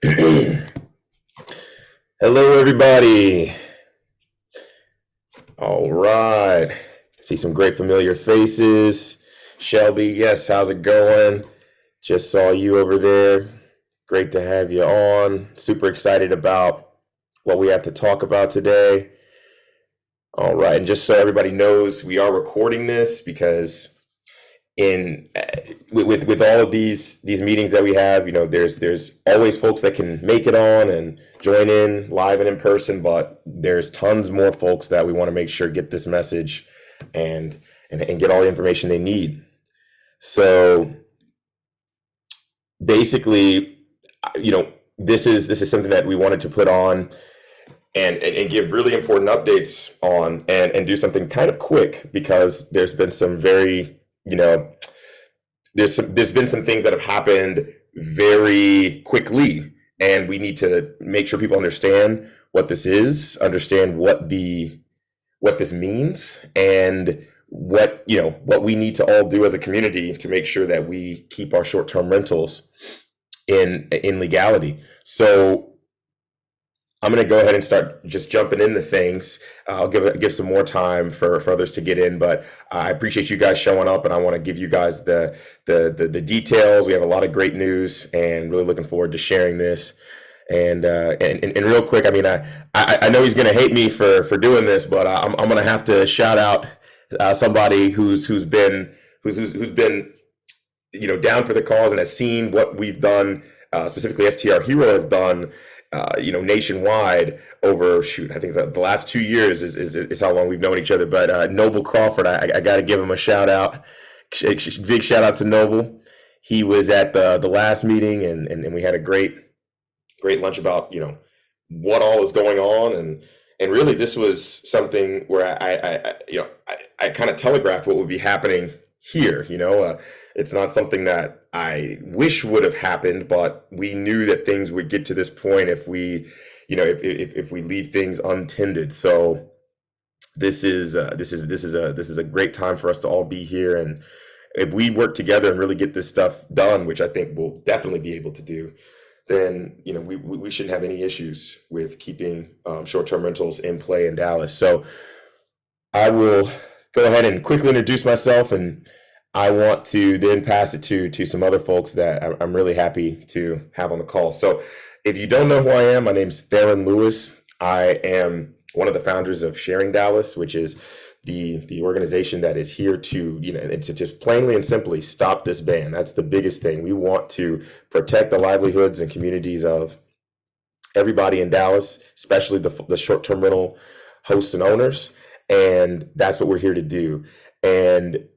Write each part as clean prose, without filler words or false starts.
Hello, everybody. All right. See some great familiar faces. Shelby, yes, how's it going? Just saw you over there. Great to have you on. Super excited about what we have to talk about today. All right, and just so everybody knows, we are recording this because in with all of these meetings that we have, there's always folks that can make it on and join in live and in person, but there's tons more folks that we want to make sure get this message and get all the information they need. So basically, this is something that we wanted to put on and give really important updates on and do something kind of quick because there's been some very there's been some things that have happened very quickly, and we need to make sure people understand what this is, understand what this means, and what we need to all do as a community to make sure that we keep our short-term rentals in legality. So I'm going to go ahead and start just jumping into things. I'll give some more time for others to get in, but I appreciate you guys showing up, and I want to give you guys the details. We have a lot of great news, and really looking forward to sharing this. And real quick, I mean, I know he's going to hate me for doing this, but I'm going to have to shout out somebody who's been down for the cause and has seen what we've done. Specifically, STR Hero has done. Nationwide over I think the last 2 years is how long we've known each other. But Noble Crawford, I got to give him a shout out. Big shout out to Noble. He was at the last meeting, and we had a great lunch about what all is going on, and really this was something where I kind of telegraphed what would be happening here. It's not something that I wish would have happened, but we knew that things would get to this point if we, if we leave things untended. So this is a great time for us to all be here, and if we work together and really get this stuff done, which I think we'll definitely be able to do, then we shouldn't have any issues with keeping short-term rentals in play in Dallas. So I will go ahead and quickly introduce myself, and I want to then pass it to some other folks that I'm really happy to have on the call. So if you don't know who I am, my name's Theron Lewis. I am one of the founders of Sharing Dallas, which is the organization that is here to, to just plainly and simply stop this ban. That's the biggest thing. We want to protect the livelihoods and communities of everybody in Dallas, especially the short-term rental hosts and owners. And that's what we're here to do. And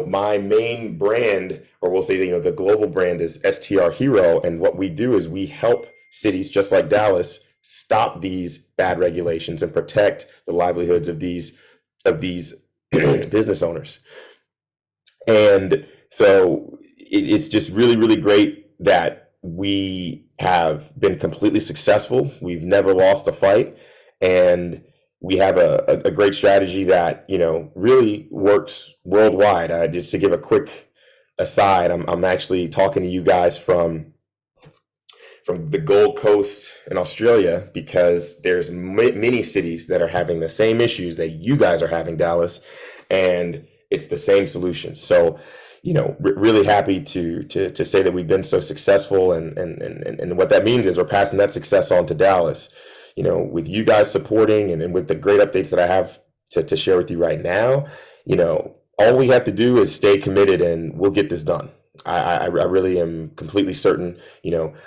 my main brand, or we'll say, the global brand, is STR Hero. And what we do is we help cities just like Dallas stop these bad regulations and protect the livelihoods of these business owners. And so it's just really, really great that we have been completely successful. We've never lost a fight. And we have a great strategy that really works worldwide. Just to give a quick aside, I'm actually talking to you guys from the Gold Coast in Australia, because there's many cities that are having the same issues that you guys are having, Dallas, and it's the same solution. So really happy to say that we've been so successful, and what that means is we're passing that success on to Dallas. With you guys supporting and with the great updates that I have to share with you right now, all we have to do is stay committed, and we'll get this done. I really am completely certain.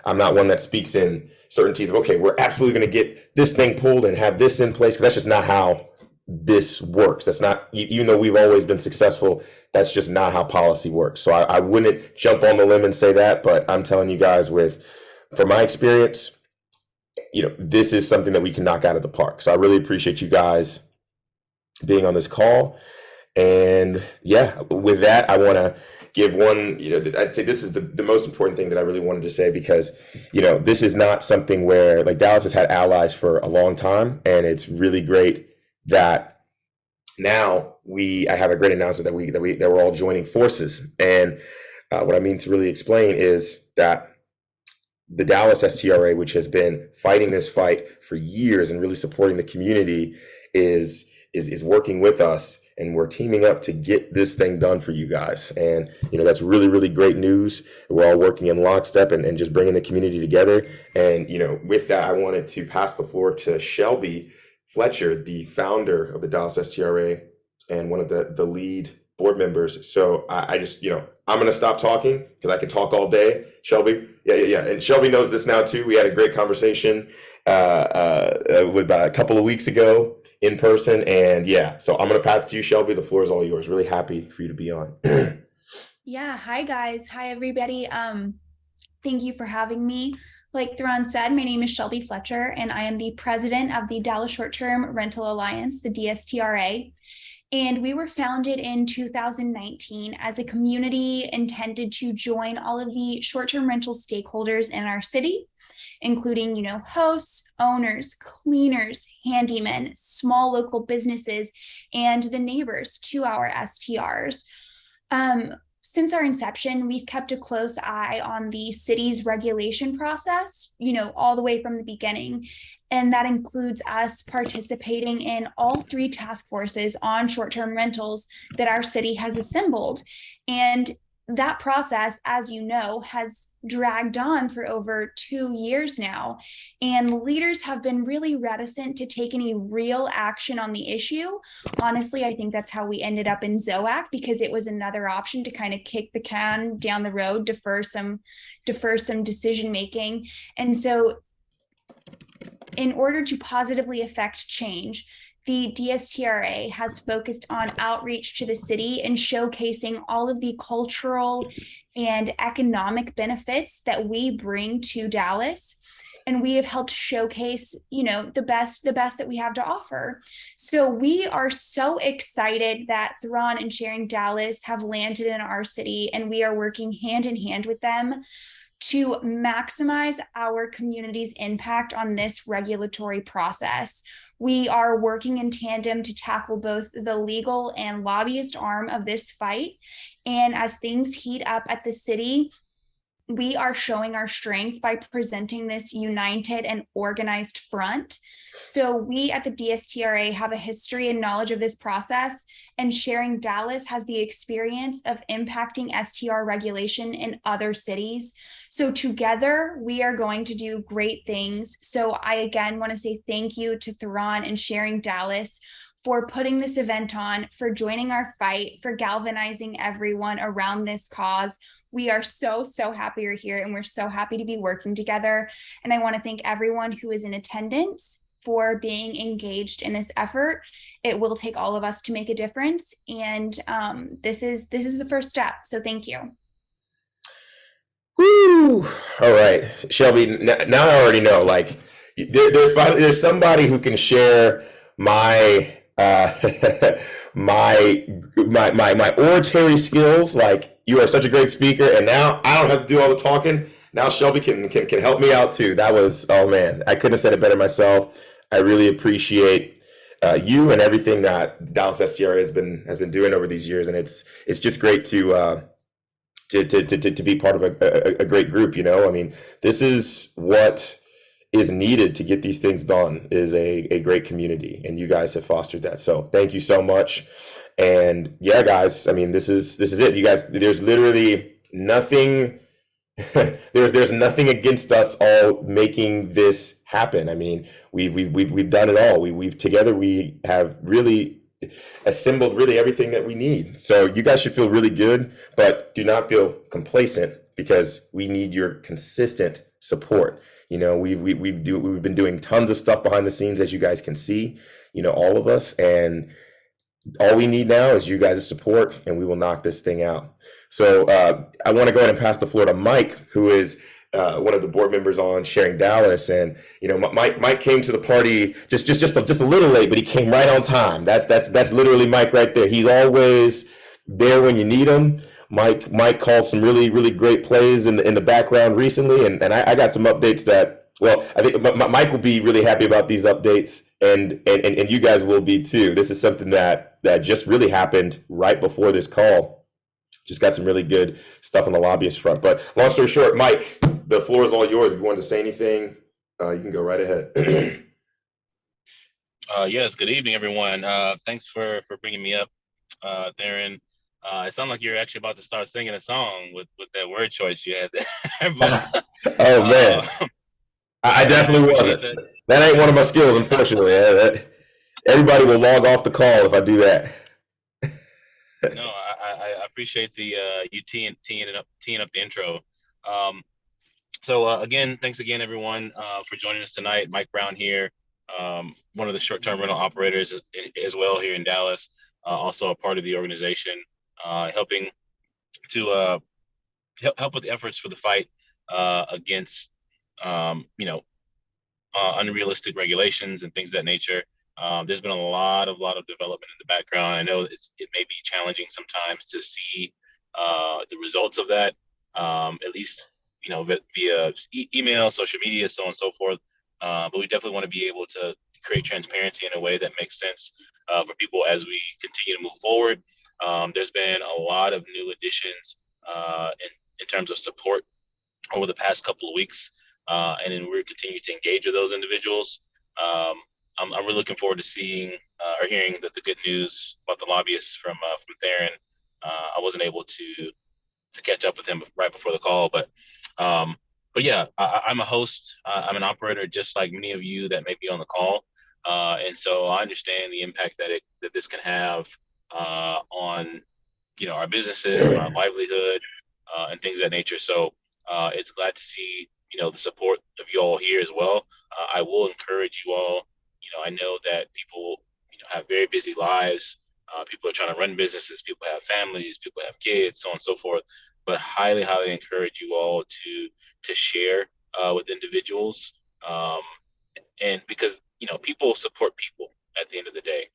I'm not one that speaks in certainties of, okay, we're absolutely going to get this thing pulled and have this in place, because that's just not how this works. That's not, even though we've always been successful, that's just not how policy works. So I wouldn't jump on the limb and say that, but I'm telling you guys, from my experience, this is something that we can knock out of the park. So I really appreciate you guys being on this call. And yeah, with that, I want to give one, I'd say this is the most important thing that I really wanted to say, because, this is not something where, like, Dallas has had allies for a long time, and it's really great that now I have a great announcement that we're all joining forces. And what I mean to really explain is that the Dallas STRA, which has been fighting this fight for years and really supporting the community, is working with us, and we're teaming up to get this thing done for you guys. And that's really, really great news. We're all working in lockstep and just bringing the community together. And with that, I wanted to pass the floor to Shelby Fletcher, the founder of the Dallas STRA and one of the lead board members. So I just, I'm going to stop talking because I can talk all day. Shelby, yeah. And Shelby knows this now too. We had a great conversation about a couple of weeks ago in person. And so I'm going to pass to you, Shelby. The floor is all yours. Really happy for you to be on. Yeah. Hi, guys. Hi, everybody. Thank you for having me. Like Theron said, my name is Shelby Fletcher, and I am the president of the Dallas Short-Term Rental Alliance, the DSTRA. And we were founded in 2019 as a community intended to join all of the short-term rental stakeholders in our city, including, hosts, owners, cleaners, handymen, small local businesses, and the neighbors to our STRs. Since our inception, we've kept a close eye on the city's regulation process, all the way from the beginning. And that includes us participating in all 3 task forces on short-term rentals that our city has assembled. And that process, as you know, has dragged on for over 2 years now. And leaders have been really reticent to take any real action on the issue. Honestly, I think that's how we ended up in ZOAC, because it was another option to kind of kick the can down the road, defer some decision making. And so in order to positively affect change, the DSTRA has focused on outreach to the city and showcasing all of the cultural and economic benefits that we bring to Dallas. And we have helped showcase, the best that we have to offer. So we are so excited that Theron and Sharing Dallas have landed in our city, and we are working hand in hand with them to maximize our community's impact on this regulatory process. We are working in tandem to tackle both the legal and lobbyist arm of this fight. And as things heat up at the city, we are showing our strength by presenting this united and organized front. So we at the DSTRA have a history and knowledge of this process, and Sharing Dallas has the experience of impacting STR regulation in other cities. So together we are going to do great things. So I again want to say thank you to Theron and Sharing Dallas for putting this event on, for joining our fight, for galvanizing everyone around this cause. We are so happy you're here, and we're so happy to be working together. And I want to thank everyone who is in attendance for being engaged in this effort. It will take all of us to make a difference. And this is the first step. So thank you. Woo! All right, Shelby, now I already know, like, there's somebody who can share my my oratory skills. Like, you are such a great speaker, and now I don't have to do all the talking. Now Shelby can help me out too. That was, oh man, I couldn't have said it better myself. I really appreciate you and everything that Dallas STR has been doing over these years, and it's just great to be part of a great group. I mean, this is what is needed to get these things done, is a great community, and you guys have fostered that. So thank you so much. And yeah, guys, I mean, this is it. You guys, there's literally nothing there's nothing against us all making this happen. I mean, we've done it all. We've together we have really assembled really everything that we need. So you guys should feel really good, but do not feel complacent, because we need your consistent support. We've been doing tons of stuff behind the scenes, as you guys can see, all of us, and all we need now is you guys' support, and we will knock this thing out. So I want to go ahead and pass the floor to Mike, who is one of the board members on Sharing Dallas. And Mike came to the party just a little late, but he came right on time. That's literally Mike right there. He's always there when you need him. Mike called some really great plays in the background recently, and I got some updates that, well, I think Mike will be really happy about these updates, and you guys will be too. This is something that just really happened right before this call. Just got some really good stuff on the lobbyist front. But long story short, Mike, the floor is all yours. If you wanted to say anything, you can go right ahead. Yes, good evening, everyone. Thanks for bringing me up, Theron. It sounded like you're actually about to start singing a song with that word choice you had there. But Oh man, uh, I yeah, I definitely appreciate wasn't. that. That ain't one of my skills, unfortunately. Everybody will log off the call if I do that. No, I appreciate the you teeing up the intro. Um, so again, thanks again, everyone, for joining us tonight. Mike Brown here, one of the short-term rental operators as well here in Dallas. Also a part of the organization, helping to help with the efforts for the fight against you know unrealistic regulations and things of that nature. There's been a lot of development in the background. I know it may be challenging sometimes to see the results of that, at least via email, social media, so on and so forth. But we definitely want to be able to create transparency in a way that makes sense for people as we continue to move forward. There's been a lot of new additions in terms of support over the past couple of weeks, and then we're continuing to engage with those individuals. I'm really looking forward to seeing or hearing the good news about the lobbyists from Theron. I wasn't able to catch up with him right before the call, um, but yeah, I'm a host. I'm an operator, just like many of you that may be on the call, and so I understand the impact that this can have on our businesses, on our livelihood, and things of that nature. So it's glad to see the support of you all here as well. I will encourage you all. I know that people have very busy lives. People are trying to run businesses. People have families. People have kids, so on and so forth. But highly encourage you all to share with individuals, um, and because people support people at the end of the day.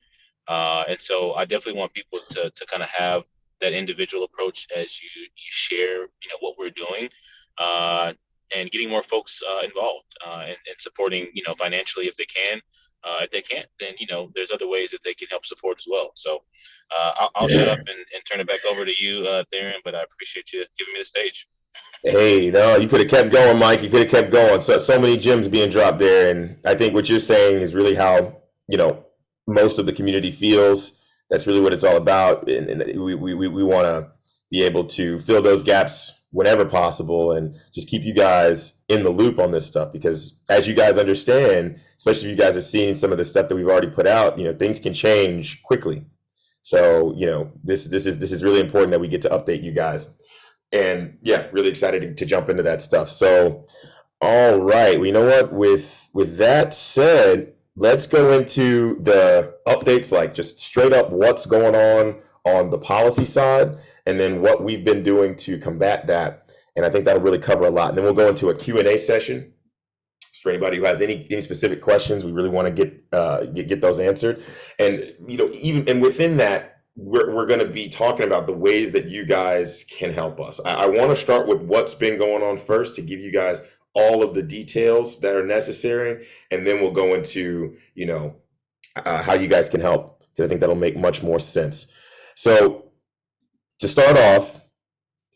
And so I definitely want people to kind of have that individual approach as you share, what we're doing, uh, and getting more folks involved, and supporting, financially if they can. If they can't, then there's other ways that they can help support as well. So I'll shut up and turn it back over to you, Theron. But I appreciate you giving me the stage. Hey, no, you could have kept going, Mike. You could have kept going. So many gems being dropped there, and I think what you're saying is really how most of the community feels. That's really what it's all about, and we want to be able to fill those gaps whenever possible, and just keep you guys in the loop on this stuff. Because as you guys understand, especially if you guys are seeing some of the stuff that we've already put out, things can change quickly. So this is really important that we get to update you guys. And yeah, really excited to jump into that stuff. So, all right, well, you know what? With that said, let's go into the updates, like just straight up what's going on the policy side, and then what we've been doing to combat that. And I think that'll really cover a lot. And then we'll go into a Q&A session for anybody who has any specific questions. We really want to get those answered. And even and within that, we're going to be talking about the ways that you guys can help us. I want to start with what's been going on first to give you guys all of the details that are necessary, and then we'll go into how you guys can help, because I think that'll make much more sense. So to start off,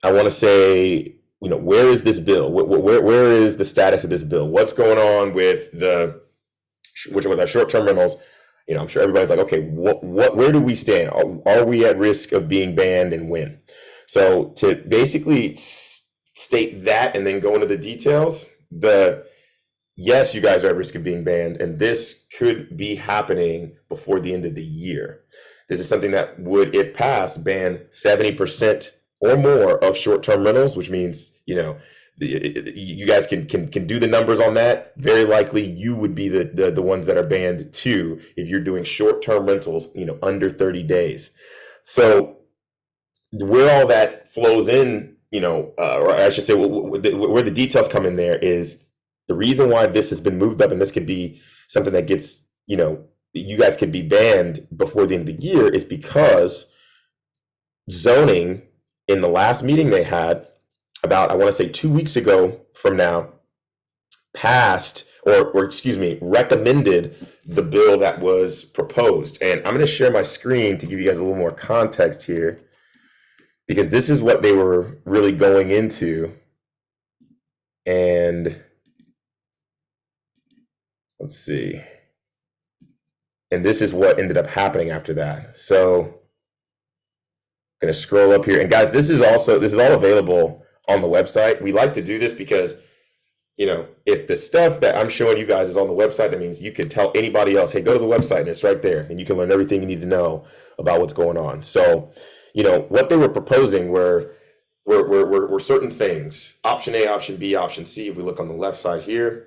I want to say, where is this bill? Where is the status of this bill? What's going on with our short-term rentals? I'm sure everybody's like, okay, where do we stand? Are we at risk of being banned, and when? So to basically state that and then go into the details, yes, you guys are at risk of being banned, and this could be happening before the end of the year. This is something that would, if passed, ban 70% or more of short-term rentals, which means, you guys can do the numbers on that. Very likely you would be the ones that are banned too if you're doing short-term rentals, under 30 days. So where all that flows in, or I should say where the details come in there, is the reason why this has been moved up, and this could be something that gets, you guys could be banned before the end of the year, is because zoning, in the last meeting they had about, I want to say 2 weeks ago from now, passed or excuse me, recommended the bill that was proposed. And I'm going to share my screen to give you guys a little more context here, because this is what they were really going into. And let's see. And this is what ended up happening after that. So I'm going to scroll up here. And guys, this is all available on the website. We like to do this because, if the stuff that I'm showing you guys is on the website, that means you can tell anybody else, hey, go to the website and it's right there. And you can learn everything you need to know about what's going on. So, what they were proposing were certain things, option A, option B, option C, if we look on the left side here.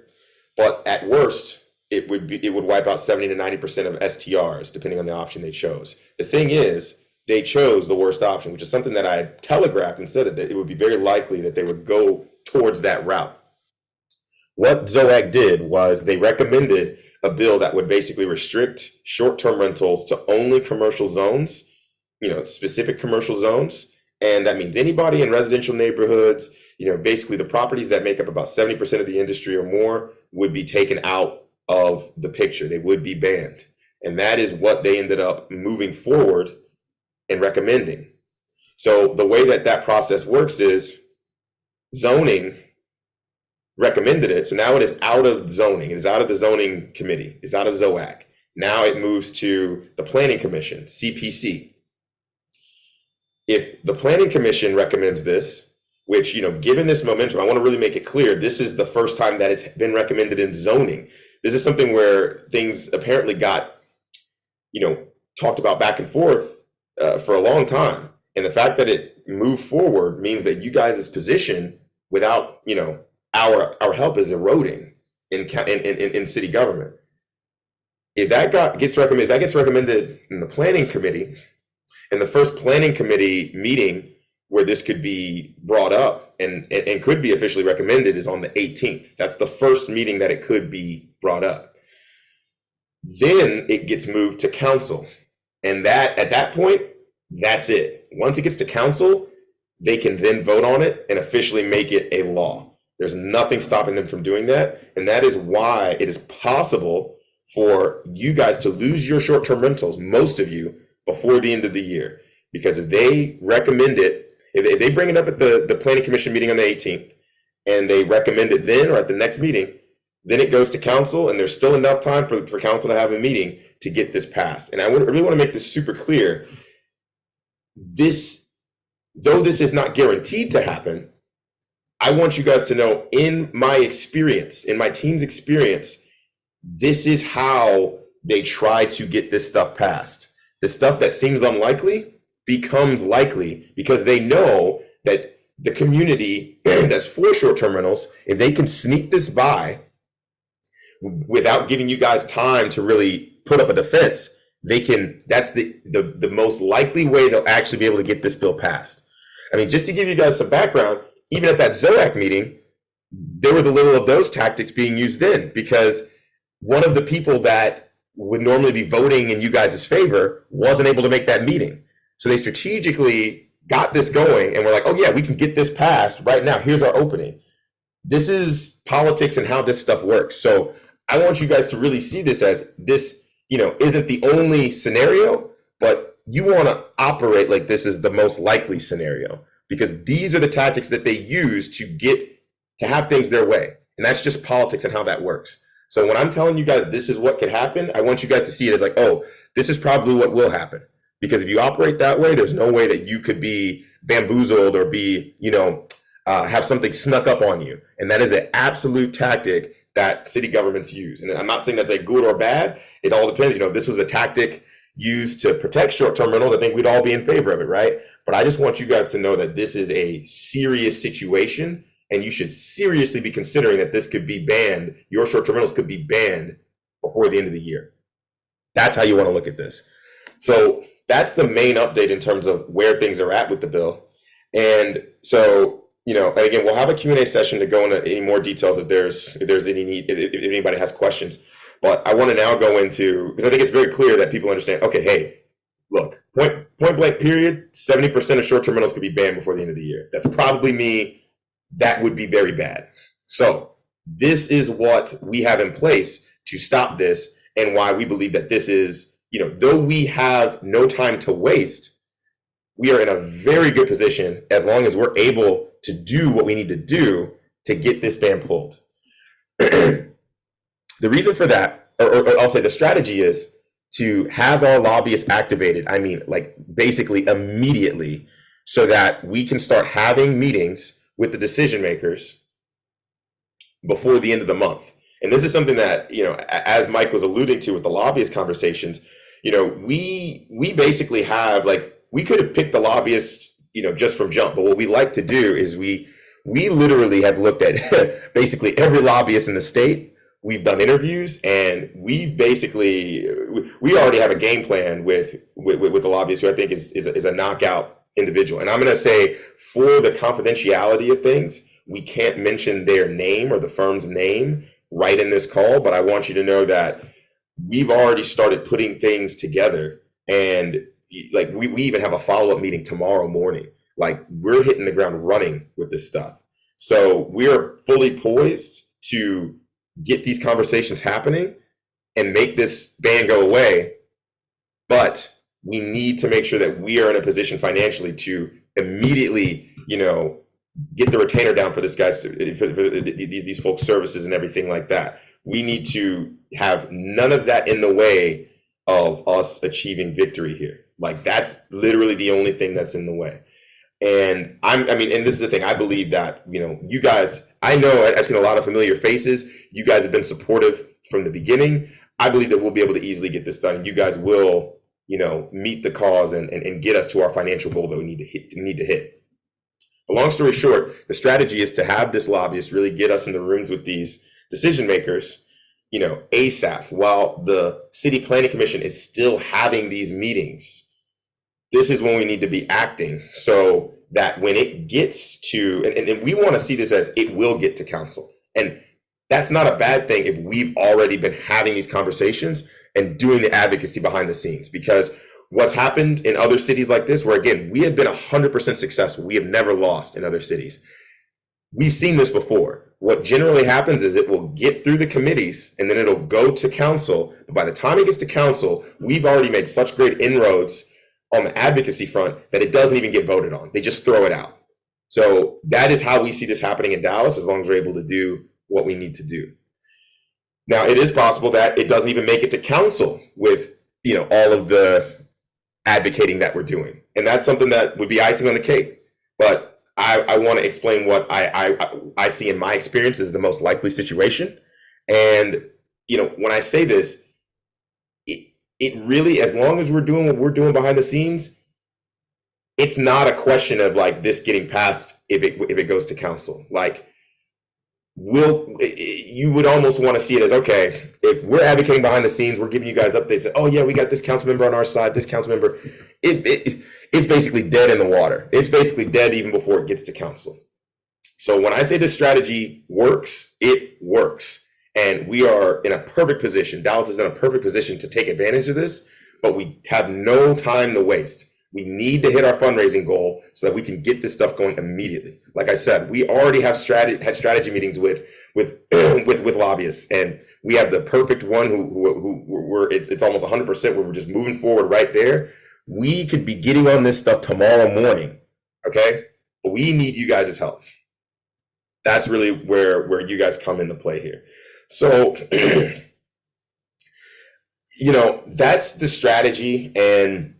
But at worst, it would wipe out 70 to 90% of STRs, depending on the option they chose. The thing is, they chose the worst option, which is something that I had telegraphed and said that it would be very likely that they would go towards that route. What ZOAC did was they recommended a bill that would basically restrict short-term rentals to only commercial zones, specific commercial zones. And that means anybody in residential neighborhoods, basically the properties that make up about 70% of the industry or more would be taken out of the picture. They would be banned. And that is what they ended up moving forward and recommending. So the way that process works is zoning recommended it. So now it is out of zoning. It is out of the zoning committee. It's out of ZOAC. Now it moves to the planning commission, CPC. If the planning commission recommends this, which, given this momentum, I want to really make it clear, this is the first time that it's been recommended in zoning. This is something where things apparently got, talked about back and forth for a long time. And the fact that it moved forward means that you guys' position without, our help is eroding in city government. If that gets recommended in the planning committee, and the first planning committee meeting where this could be brought up and could be officially recommended is on the 18th. That's the first meeting that it could be brought up. Then it gets moved to council. And that at that point, that's it. Once it gets to council, they can then vote on it and officially make it a law. There's nothing stopping them from doing that. And that is why it is possible for you guys to lose your short-term rentals, most of you, before the end of the year. Because if they recommend it, if they bring it up at the planning commission meeting on the 18th, and they recommend it then or at the next meeting, then it goes to council, and there's still enough time for council to have a meeting to get this passed. And I really want to make this super clear. Though this is not guaranteed to happen, I want you guys to know, in my experience, in my team's experience, this is how they try to get this stuff passed. The stuff that seems unlikely becomes likely because they know that the community that's for short-term rentals, if they can sneak this by without giving you guys time to really put up a defense, that's the most likely way they'll actually be able to get this bill passed. I mean, just to give you guys some background, even at that ZOAC meeting, there was a little of those tactics being used then, because one of the people that would normally be voting in you guys' favor wasn't able to make that meeting. So they strategically got this going and were like, oh yeah, we can get this passed right now. Here's our opening. This is politics and how this stuff works. So I want you guys to really see this as this, isn't the only scenario, but you want to operate like this is the most likely scenario, because these are the tactics that they use to have things their way. And that's just politics and how that works. So when I'm telling you guys this is what could happen, I want you guys to see it as like, oh, this is probably what will happen. Because if you operate that way, there's no way that you could be bamboozled or be, have something snuck up on you. And that is an absolute tactic that city governments use. And I'm not saying that's a good or bad. It all depends. If this was a tactic used to protect short-term rentals, I think we'd all be in favor of it, right? But I just want you guys to know that this is a serious situation, and you should seriously be considering that this could be banned. Your short-term rentals could be banned before the end of the year. That's how you want to look at this. So that's the main update in terms of where things are at with the bill. And so, and again, we'll have a Q&A session to go into any more details if there's any need, if anybody has questions. But I want to now go into, because I think it's very clear that people understand, okay, hey, look, point blank period, 70% of short-term rentals could be banned before the end of the year. That's probably me. That would be very bad. So this is what we have in place to stop this, and why we believe that this is, though we have no time to waste, we are in a very good position as long as we're able to do what we need to do to get this ban pulled. The reason for that, or I'll say the strategy is to have our lobbyists activated. I mean, like basically immediately, so that we can start having meetings with the decision makers before the end of the month. And this is something that, you know, as Mike was alluding to with the lobbyist conversations, you know, we basically have, like, we could have picked the lobbyist, you know, just from jump. But what we like to do is we literally have looked at basically every lobbyist in the state. We've done interviews, and we already have a game plan with the lobbyist, who I think is a knockout individual. And I'm going to say, for the confidentiality of things, we can't mention their name or the firm's name right in this call, but I want you to know that we've already started putting things together, and like we even have a follow-up meeting tomorrow morning. Like, we're hitting the ground running with this stuff. So we're fully poised to get these conversations happening and make this ban go away. But we need to make sure that we are in a position financially to immediately, you know, get the retainer down for this guy's, for these folks' services and everything like that. We need to have none of that in the way of us achieving victory here. Like, that's literally the only thing that's in the way. And and this is the thing, I believe that, you know, you guys, I know I've seen a lot of familiar faces. You guys have been supportive from the beginning. I believe that we'll be able to easily get this done, and you guys will, you know, meet the cause and get us to our financial goal that we need to hit. But long story short, the strategy is to have this lobbyist really get us in the rooms with these decision makers, you know, ASAP, while the city planning commission is still having these meetings. This is when we need to be acting, so that when it gets to, and we want to see this as it will get to council. And that's not a bad thing if we've already been having these conversations and doing the advocacy behind the scenes. Because what's happened in other cities like this, where again, we have been 100% successful, we have never lost in other cities. We've seen this before. What generally happens is it will get through the committees and then it'll go to council. But by the time it gets to council, we've already made such great inroads on the advocacy front that it doesn't even get voted on. They just throw it out. So that is how we see this happening in Dallas, as long as we're able to do what we need to do. Now, it is possible that it doesn't even make it to council with, you know, all of the advocating that we're doing. And that's something that would be icing on the cake. But I want to explain what I see in my experience as the most likely situation. And, you know, when I say this, it really, as long as we're doing what we're doing behind the scenes, it's not a question of like this getting passed if it goes to council. Like, you would almost want to see it as, okay, if we're advocating behind the scenes, we're giving you guys updates that, oh yeah, we got this council member on our side, this council member, it's basically dead in the water. It's basically dead even before it gets to council. So when I say this strategy works, it works. And we are in a perfect position. Dallas is in a perfect position to take advantage of this, but we have no time to waste. We need to hit our fundraising goal so that we can get this stuff going immediately. Like I said, we already have had strategy meetings with lobbyists, and we have the perfect one who it's almost 100% where we're just moving forward right there. We could be getting on this stuff tomorrow morning, okay? But we need you guys' help. That's really where you guys come into play here. So, you know, that's the strategy, and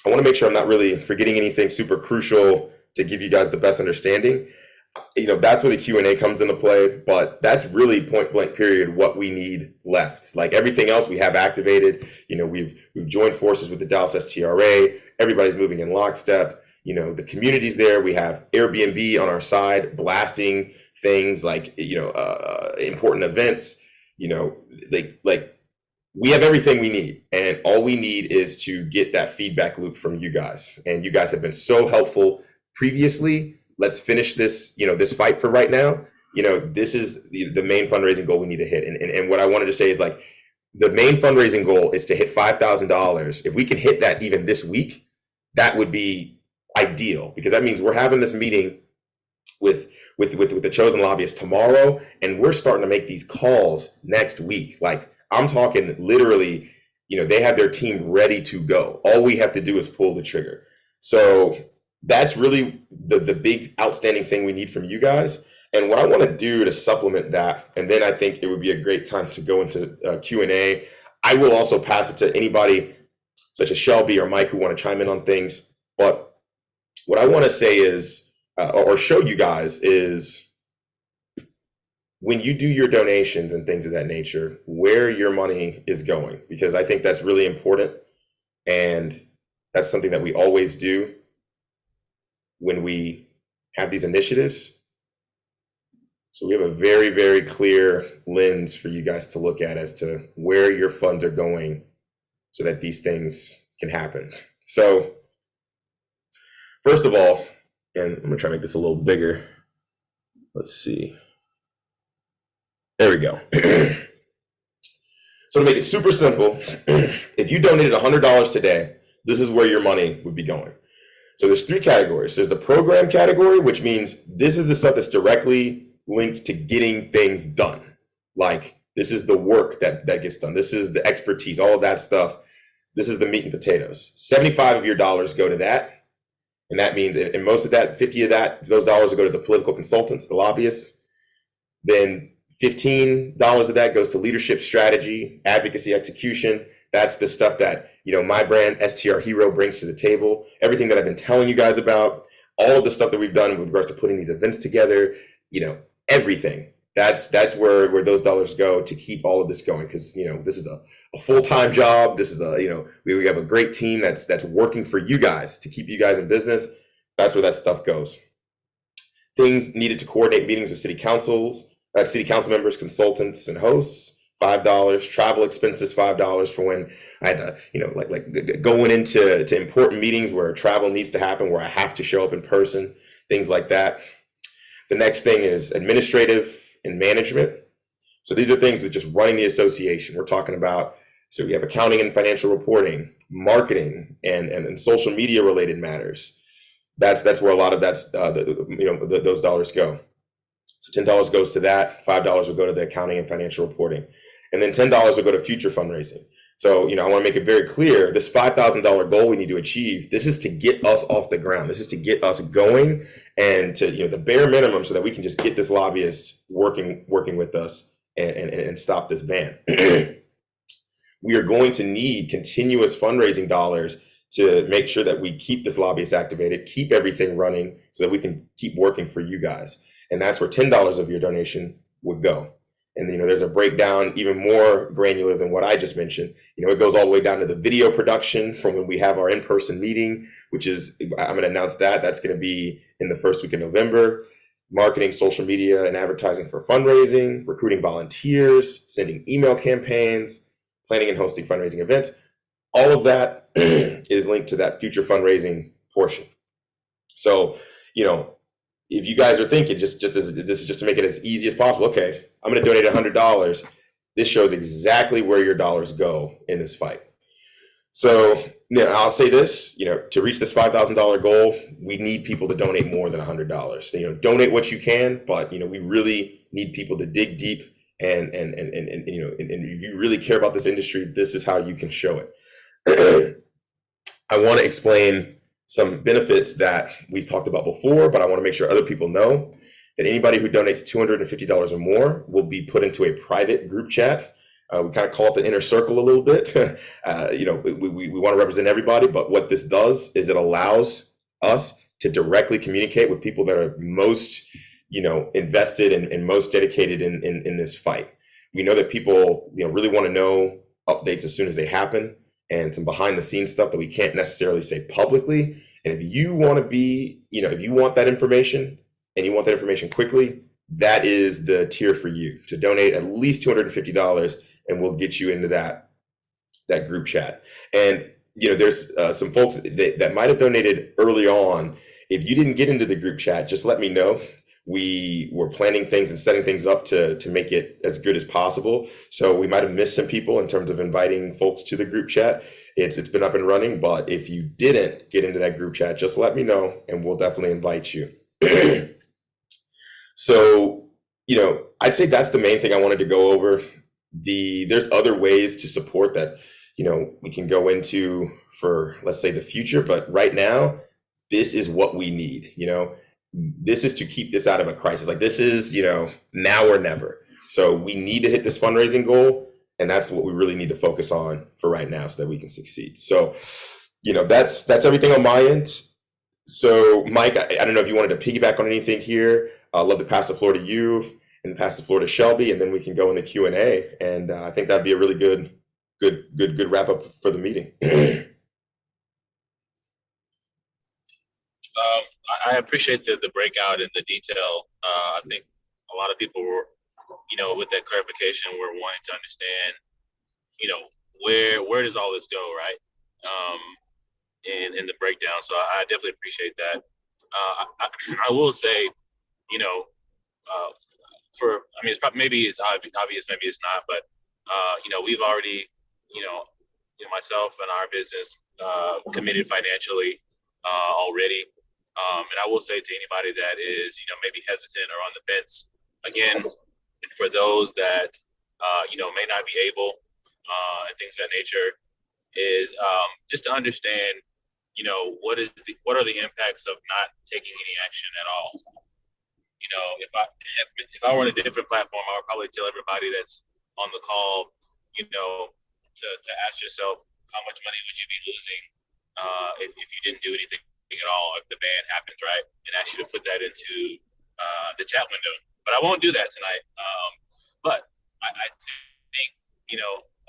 I want to make sure I'm not really forgetting anything super crucial to give you guys the best understanding. You know, that's where the Q&A comes into play, but that's really point blank period what we need left. Like everything else we have activated. You know, we've joined forces with the Dallas STRA. Everybody's moving in lockstep. You know, the community's there. We have Airbnb on our side blasting things like, you know, important events. You know, like we have everything we need, and all we need is to get that feedback loop from you guys. And you guys have been so helpful previously. Let's finish this, you know, this fight for right now. You know, this is the main fundraising goal we need to hit. And what I wanted to say is, like, the main fundraising goal is to hit $5,000. If we can hit that even this week, that would be ideal, because that means we're having this meeting with the chosen lobbyists tomorrow, and we're starting to make these calls next week. Like, I'm talking literally, you know, they have their team ready to go. All we have to do is pull the trigger. So that's really the big outstanding thing we need from you guys. And what I want to do to supplement that, and then I think it would be a great time to go into Q&A. I will also pass it to anybody such as Shelby or Mike who want to chime in on things. But what I want to say is, or show you guys is, when you do your donations and things of that nature, where your money is going, because I think that's really important. And that's something that we always do when we have these initiatives. So we have a very, very clear lens for you guys to look at as to where your funds are going so that these things can happen. So first of all, and I'm gonna try to make this a little bigger. Let's see. There we go. So to make it super simple, if you donated $100 today, this is where your money would be going. So there's three categories. There's the program category, which means this is the stuff that's directly linked to getting things done. Like, this is the work that gets done. This is the expertise, all of that stuff. This is the meat and potatoes. 75 of your dollars go to that. And that means, and most of that, 50 of that, those dollars will go to the political consultants, the lobbyists. Then $15 of that goes to leadership, strategy, advocacy, execution. That's the stuff that, my brand, STR Hero, brings to the table. Everything that I've been telling you guys about, all of the stuff that we've done with regards to putting these events together, everything. That's where those dollars go to keep all of this going. Because, this is a full-time job. This is we have a great team that's working for you guys to keep you guys in business. That's where that stuff goes. Things needed to coordinate meetings with city council members, consultants, and hosts, $5. Travel expenses, $5 for when I had to, like going into important meetings where travel needs to happen, where I have to show up in person, things like that. The next thing is administrative and management. So these are things with just running the association. We're talking about, so we have accounting and financial reporting, marketing, and social media related matters. That's where a lot of those dollars go. So $10 goes to that, $5 will go to the accounting and financial reporting, and then $10 will go to future fundraising. So, I want to make it very clear, this $5,000 goal we need to achieve, this is to get us off the ground. This is to get us going and to, the bare minimum so that we can just get this lobbyist working with us and stop this ban. We are going to need continuous fundraising dollars to make sure that we keep this lobbyist activated, keep everything running so that we can keep working for you guys. And that's where $10 of your donation would go. And there's a breakdown even more granular than what I just mentioned. It goes all the way down to the video production from when we have our in-person meeting, which is, I'm going to announce that's going to be in the first week of November. Marketing, social media, and advertising for fundraising, recruiting volunteers, sending email campaigns, planning and hosting fundraising events. All of that is linked to that future fundraising portion. So, if you guys are thinking this is just to make it as easy as possible, okay, I'm going to donate $100. This shows exactly where your dollars go in this fight. So, I'll say this, to reach this $5,000 goal, we need people to donate more than $100. Donate what you can, but we really need people to dig deep and if you really care about this industry, this is how you can show it. I want to explain some benefits that we've talked about before, but I want to make sure other people know that anybody who donates $250 or more will be put into a private group chat. We kind of call it the inner circle a little bit. We want to represent everybody, but what this does is it allows us to directly communicate with people that are most, invested and most dedicated in this fight. We know that people, really want to know updates as soon as they happen, and some behind the scenes stuff that we can't necessarily say publicly. And if you want to be, if you want that information and you want that information quickly, that is the tier for you, to donate at least $250, and we'll get you into that group chat. And there's some folks that might have donated early on. If you didn't get into the group chat, just let me know. We were planning things and setting things up to make it as good as possible. So we might have missed some people in terms of inviting folks to the group chat. It's been up and running, but if you didn't get into that group chat, just let me know and we'll definitely invite you. So, I'd say that's the main thing I wanted to go over. There's other ways to support that, we can go into for, let's say, the future, but right now, this is what we need. this is to keep this out of a crisis. Like this is, now or never. So we need to hit this fundraising goal, and that's what we really need to focus on for right now so that we can succeed. So, that's everything on my end. So Mike, I don't know if you wanted to piggyback on anything here. I'd love to pass the floor to you and pass the floor to Shelby, and then we can go into Q&A. And I think that'd be a really good wrap up for the meeting. I appreciate the breakout and the detail. I think a lot of people were, with that clarification, we're wanting to understand, where does all this go, right? In the breakdown. So I definitely appreciate that. I will say, it's probably, maybe it's obvious, maybe it's not, but we've already, myself and our business committed financially already. And I will say to anybody that is, maybe hesitant or on the fence, again, for those that, may not be able and things of that nature, is just to understand, what are the impacts of not taking any action at all. If I were on a different platform, I would probably tell everybody that's on the call, to ask yourself, how much money would you be losing if you didn't do anything at all, if the ban happens, right? And ask you to put that into the chat window. But I won't do that tonight. But I think,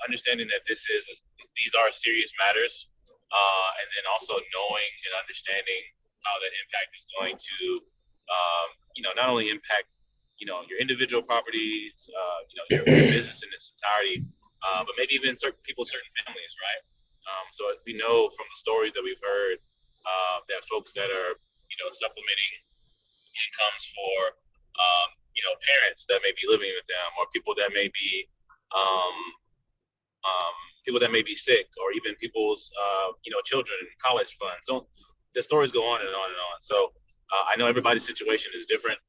understanding that these are serious matters, and then also knowing and understanding how that impact is going to, not only impact, your individual properties, your business in its entirety, but maybe even certain people, certain families, right? So we know from the stories that we've heard that folks that are, supplementing incomes for, parents that may be living with them, or people that may be, sick, or even people's, children in college funds. So the stories go on and on and on. So I know everybody's situation is different,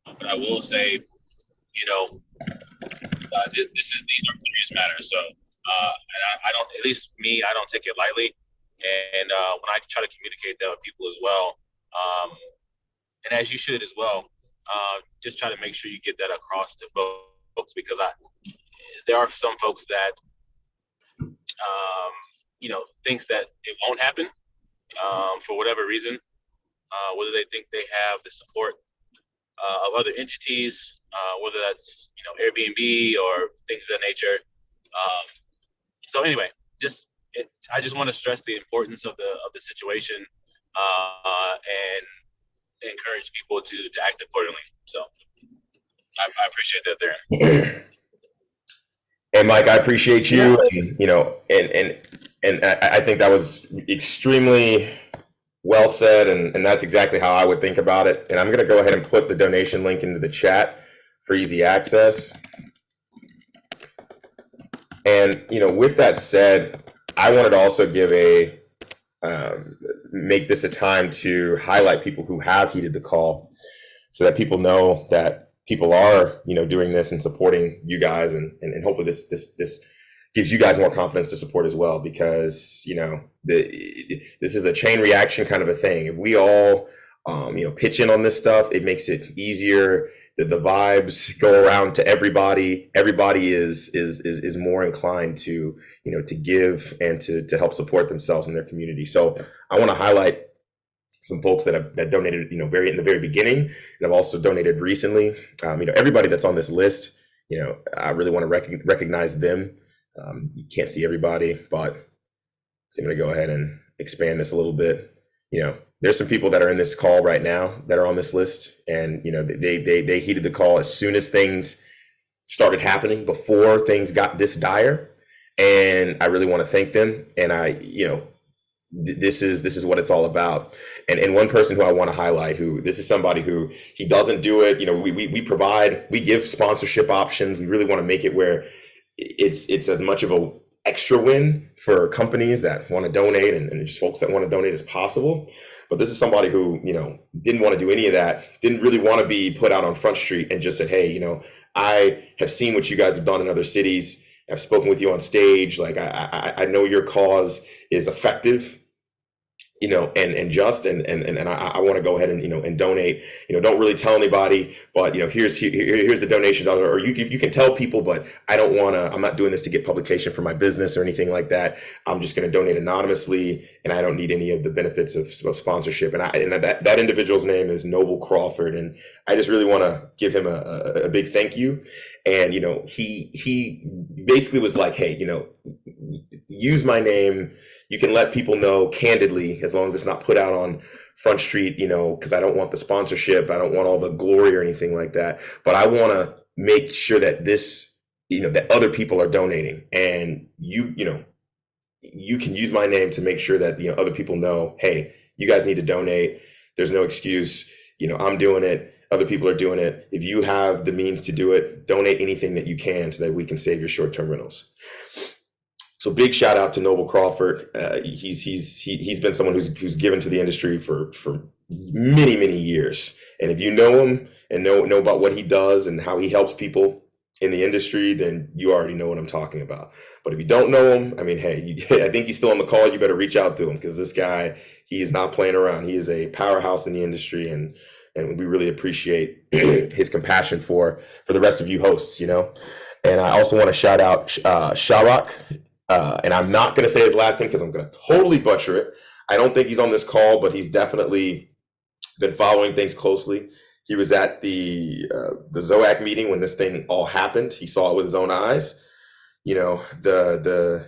but I will say, these are serious matters. So, and I don't, at least me, I don't take it lightly. And when I try to communicate that with people as well, and as you should as well, just try to make sure you get that across to folks, because there are some folks that, thinks that it won't happen for whatever reason, whether they think they have the support of other entities, whether that's, Airbnb or things of that nature. So anyway, I just want to stress the importance of the situation, and encourage people to act accordingly. So I appreciate that there. And Mike, I appreciate you, and I think that was extremely well said, and that's exactly how I would think about it. And I'm going to go ahead and put the donation link into the chat for easy access. And with that said, I wanted to also give make this a time to highlight people who have heeded the call, so that people know that people are, doing this and supporting you guys, and hopefully this gives you guys more confidence to support as well, because this is a chain reaction kind of a thing. If we all pitch in on this stuff, it makes it easier. The vibes go around to everybody. Everybody is more inclined to to give and to help support themselves and their community. So I want to highlight some folks that donated, in the very beginning, and have also donated recently. Everybody that's on this list, I really want to recognize them. You can't see everybody, but so I'm going to go ahead and expand this a little bit. There's some people that are in this call right now that are on this list, and they heeded the call as soon as things started happening, before things got this dire, and I really want to thank them. And this is what it's all about. And one person who I want to highlight, this is somebody who, he doesn't do it. We give sponsorship options. We really want to make it where it's as much of a extra win for companies that want to donate, and just folks that want to donate as possible. But this is somebody who, didn't want to do any of that, didn't really want to be put out on Front Street, and just said, hey, I have seen what you guys have done in other cities. I've spoken with you on stage. Like, I know your cause is effective. and just and I want to go ahead and and donate. Don't really tell anybody, but here's the donation dollars, or you can tell people, but I don't want to. I'm not doing this to get publication for my business or anything like that. I'm just going to donate anonymously, and I don't need any of the benefits of sponsorship. And that individual's name is Noble Crawford, and I just really want to give him a big thank you. And he basically was like, hey, use my name. You can let people know candidly, as long as it's not put out on Front Street, because I don't want the sponsorship. I don't want all the glory or anything like that. But I want to make sure that that other people are donating. And you can use my name to make sure that, other people know, hey, you guys need to donate. There's no excuse. I'm doing it. Other people are doing it. If you have the means to do it, donate anything that you can so that we can save your short-term rentals. So big shout out to Noble Crawford. He's been someone who's given to the industry for many, many years. And if you know him and know about what he does and how he helps people in the industry, then you already know what I'm talking about. But if you don't know him, I mean, hey, I think he's still on the call. You better reach out to him, because this guy, he is not playing around. He is a powerhouse in the industry, and we really appreciate his compassion for the rest of you hosts. And I also want to shout out Sharak. And I'm not going to say his last name because I'm going to totally butcher it. I don't think he's on this call, but he's definitely been following things closely. He was at the ZOAC meeting when this thing all happened. He saw it with his own eyes. The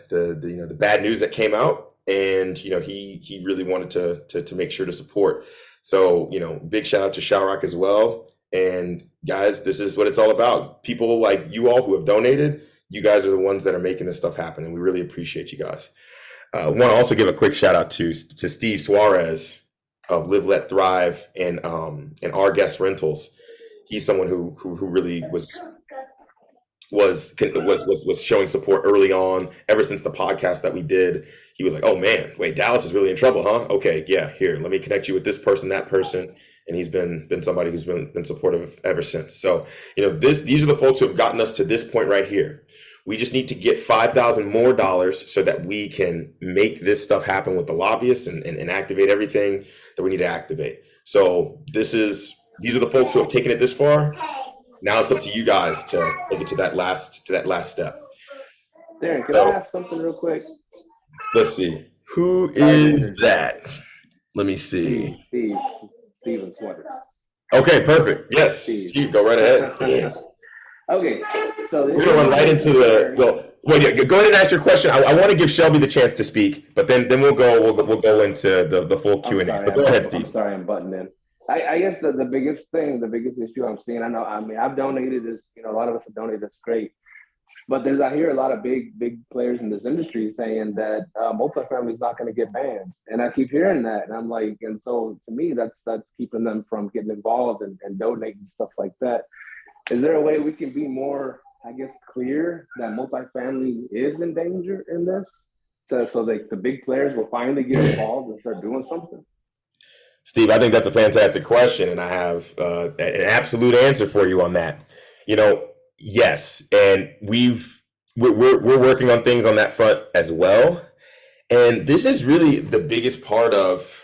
bad news that came out, and he really wanted to make sure to support. So big shout out to Sharak as well. And guys, this is what it's all about. People like you all who have donated. You guys are the ones that are making this stuff happen, and we really appreciate you guys. I want to also give a quick shout out to Steve Suarez of Live Let Thrive and Our Guest Rentals. He's someone who really was showing support early on. Ever since the podcast that we did, he was like, "Oh man, wait, Dallas is really in trouble, huh? Okay, yeah, here, let me connect you with this person, that person." And he's been somebody who's been supportive ever since. So, these are the folks who have gotten us to this point right here. We just need to get $5,000 more so that we can make this stuff happen with the lobbyists and activate everything that we need to activate. So these are the folks who have taken it this far. Now it's up to you guys to take it to that last step. Darren, can I ask something real quick? Let's see. Who is that? Let me see. Steven Sweaters. Okay, perfect. Yes, Steve, go right ahead. Yeah. Okay, so we're gonna run right into go ahead and ask your question. I want to give Shelby the chance to speak, but then we'll go into the full Q&A. So go ahead, Steve. I'm sorry, I'm butting in. I guess the biggest issue I'm seeing, I've donated this, a lot of us have donated, that's great. But I hear a lot of big players in this industry saying that multifamily is not going to get banned. And I keep hearing that. And I'm like, and so to me, that's keeping them from getting involved and donating stuff like that. Is there a way we can be more, clear that multifamily is in danger in this? So the big players will finally get involved and start doing something? Steve, I think that's a fantastic question. And I have an absolute answer for you on that. Yes, and we're working on things on that front as well. And this is really the biggest part of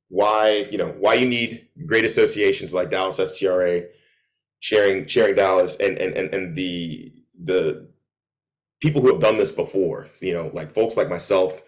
why you need great associations like Dallas STRA, sharing Dallas, and the people who have done this before, like folks like myself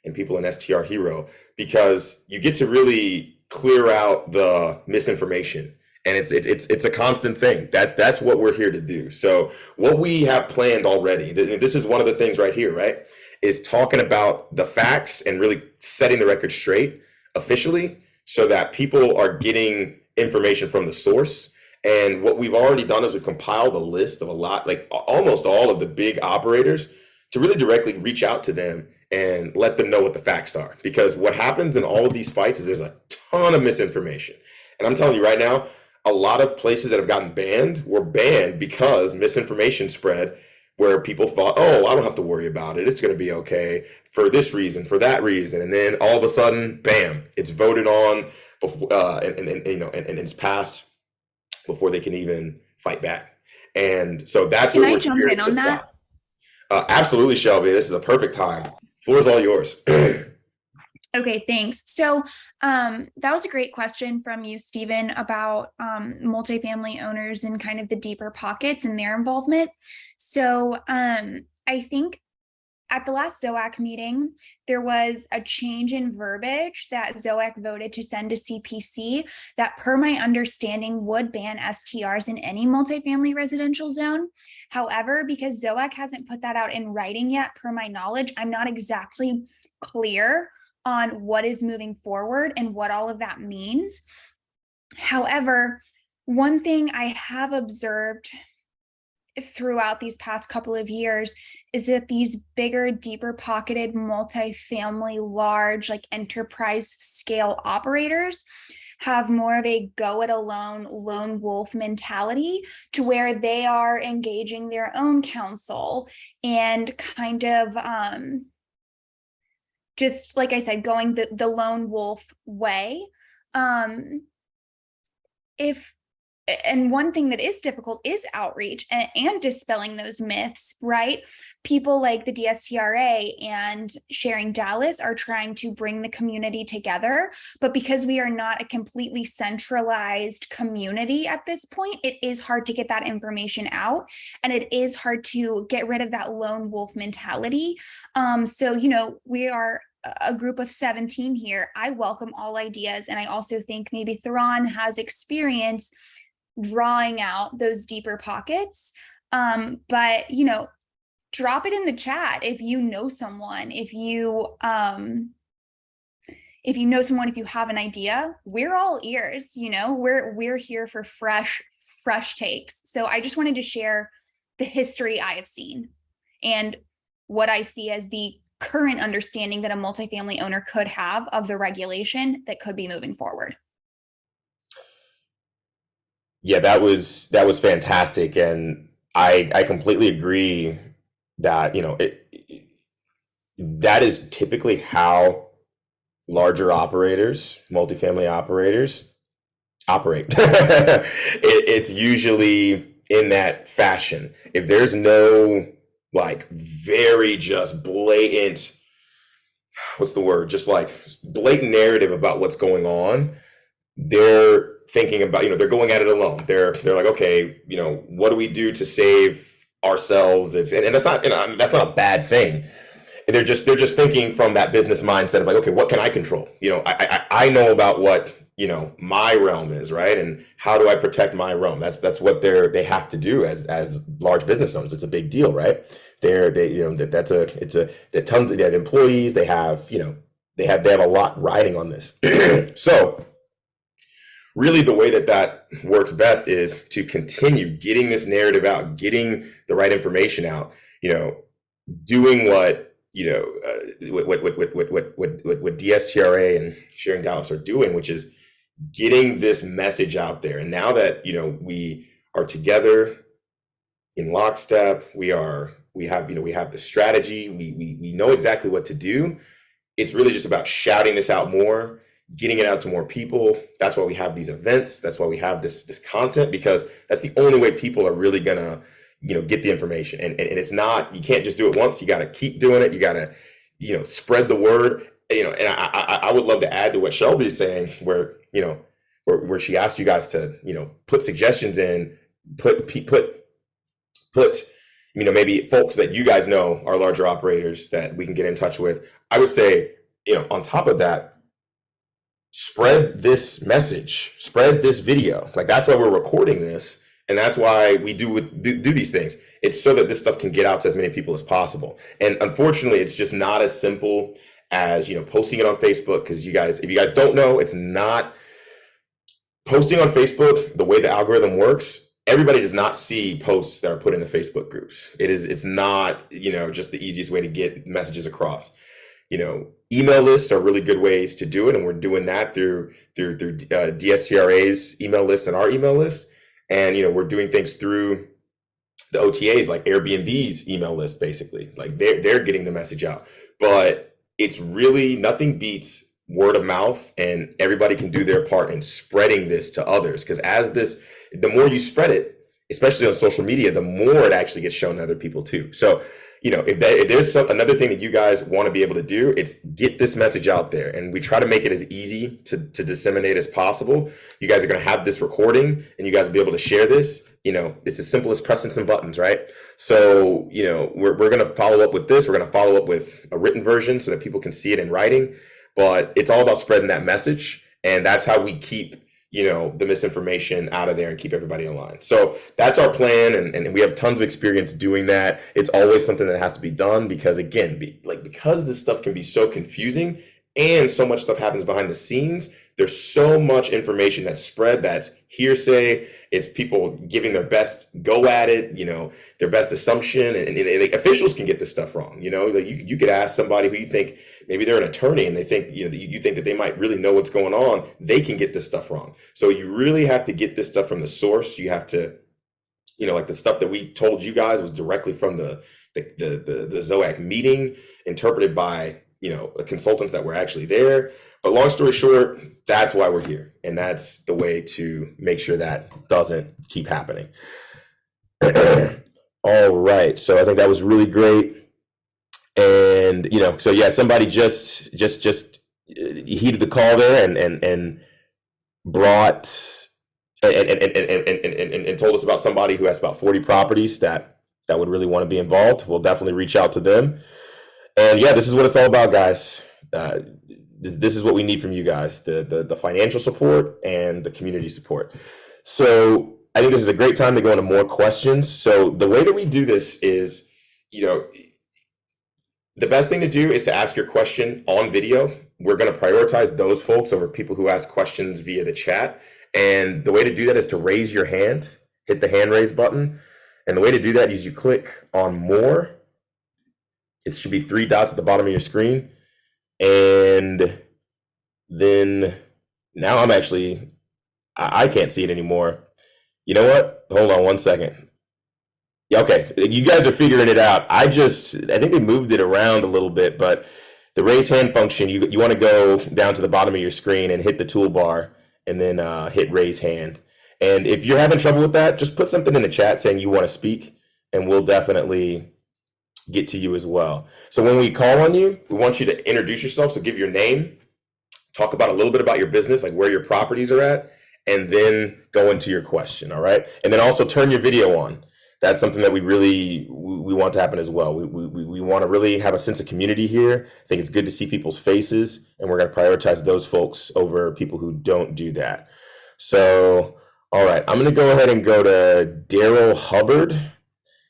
and people in STR Hero, because you get to really clear out the misinformation. And it's a constant thing. That's what we're here to do. So what we have planned already, this is one of the things right here, right, is talking about the facts and really setting the record straight officially so that people are getting information from the source. And what we've already done is we've compiled a list of almost all of the big operators to really directly reach out to them and let them know what the facts are. Because what happens in all of these fights is there's a ton of misinformation. And I'm telling you right now, a lot of places that have gotten banned were banned because misinformation spread, where people thought, oh, I don't have to worry about it. It's going to be okay for this reason, for that reason. And then all of a sudden, bam, it's voted on before, and it's passed before they can even fight back. And so that's what we're here to stop. Absolutely, Shelby. This is a perfect time. Floor is all yours. Okay, thanks. So that was a great question from you, Stephen, about multifamily owners and kind of the deeper pockets and their involvement. So I think at the last ZOAC meeting, there was a change in verbiage that ZOAC voted to send to CPC that, per my understanding, would ban STRs in any multifamily residential zone. However, because ZOAC hasn't put that out in writing yet, per my knowledge, I'm not exactly clear on what is moving forward and what all of that means. However, one thing I have observed throughout these past couple of years is that these bigger, deeper pocketed multifamily, large, like enterprise scale operators have more of a go it alone, lone wolf mentality, to where they are engaging their own counsel and kind of just like I said, going the lone wolf way. And one thing that is difficult is outreach and dispelling those myths, right? People like the DSTRA and Sharing Dallas are trying to bring the community together, but because we are not a completely centralized community at this point, it is hard to get that information out, and it is hard to get rid of that lone wolf mentality. So, you know, we are a group of 17 here. I welcome all ideas, and I also think maybe Theron has experience drawing out those deeper pockets. But, you know, drop it in the chat if you know someone, if you have an idea. We're all ears, you know, we're here for fresh takes. So I just wanted to share the history I have seen and what I see as the current understanding that a multifamily owner could have of the regulation that could be moving forward. Yeah, that was fantastic, and I completely agree that, you know, that is typically how larger operators, multifamily operators, operate. It's usually in that fashion. If there's no like very just blatant, what's the word? Just like blatant narrative about what's going on, they're thinking about, you know, they're going at it alone. They're like, okay, you know, what do we do to save ourselves? And that's not, you know, that's not a bad thing. They're just thinking from that business mindset of like, okay, what can I control? You know, I know about what, you know, my realm is, right? And how do I protect my realm? That's what they have to do as large business owners. It's a big deal, right? They you know, that tons of employees. They have, you know, they have a lot riding on this. So really the way that works best is to continue getting this narrative out, getting the right information out, you know, doing what, you know, what DSTRA and Sharing Dallas are doing, which is getting this message out there. And now that, you know, we are together in lockstep, we have the strategy, we know exactly what to do. It's really just about shouting this out more, getting it out to more people. That's why we have these events. That's why we have this content, because that's the only way people are really gonna, you know, get the information. And it's not, you can't just do it once. You got to keep doing it. You got to, you know, spread the word. You know, and I would love to add to what Shelby is saying, where, you know, where she asked you guys to, you know, put suggestions in, put you know, maybe folks that you guys know are larger operators that we can get in touch with. I would say, you know, on top of that, spread this message, spread this video. Like, that's why we're recording this, and that's why we do these things. It's so that this stuff can get out to as many people as possible. And unfortunately, it's just not as simple as, you know, posting it on Facebook, because if you guys don't know, it's not posting on Facebook. The way the algorithm works, everybody does not see posts that are put into Facebook groups. It's not, you know, just the easiest way to get messages across. You know, email lists are really good ways to do it, and we're doing that through DSTRA's email list and our email list. And, you know, we're doing things through the OTAs, like Airbnb's email list, basically. Like, they're getting the message out. But it's really, nothing beats word of mouth, and everybody can do their part in spreading this to others. Because the more you spread it, especially on social media, the more it actually gets shown to other people too. So, if there's another thing that you guys want to be able to do, it's get this message out there. And we try to make it as easy to disseminate as possible. You guys are going to have this recording and you guys will be able to share this. It's as simple as pressing some buttons, right? So, we're going to follow up with this. We're going to follow up with a written version so that people can see it in writing. But it's all about spreading that message. And that's how we keep the misinformation out of there and keep everybody in line. So that's our plan. And we have tons of experience doing that. It's always something that has to be done because, again, because this stuff can be so confusing and so much stuff happens behind the scenes, there's so much information that's spread that's hearsay. It's people giving their best go at it, their best assumption. And officials can get this stuff wrong. You could ask somebody who you think maybe they're an attorney and they think, you think that they might really know what's going on. They can get this stuff wrong. So you really have to get this stuff from the source. You have to, like the stuff that we told you guys was directly from the ZOAC meeting, interpreted by, consultants that were actually there. But long story short, that's why we're here. And that's the way to make sure that doesn't keep happening. All right. So I think that was really great. And, so yeah, somebody just heeded the call there and brought and told us about somebody who has about 40 properties that would really want to be involved. We'll definitely reach out to them. And yeah, this is what it's all about, guys. This is what we need from you guys, the financial support and the community support. So I think this is a great time to go into more questions. So the way that we do this is, the best thing to do is to ask your question on video. We're going to prioritize those folks over people who ask questions via the chat. And the way to do that is to raise your hand, hit the hand raise button. And the way to do that is you click on more. It should be 3 dots at the bottom of your screen. And then now I can't see it anymore. You know what? Hold on one second. Yeah, okay. You guys are figuring it out. I think they moved it around a little bit, but the raise hand function, you want to go down to the bottom of your screen and hit the toolbar and then hit raise hand. And if you're having trouble with that, just put something in the chat saying you want to speak and we'll definitely get to you as well. So when we call on you, we want you to introduce yourself. So give your name, talk about a little bit about your business, like where your properties are at, and then go into your question. All right. And then also turn your video on. That's something that we want to happen as well. We want to really have a sense of community here. I think it's good to see people's faces, and we're going to prioritize those folks over people who don't do that. So, all right, I'm going to go ahead and go to Daryl Hubbard.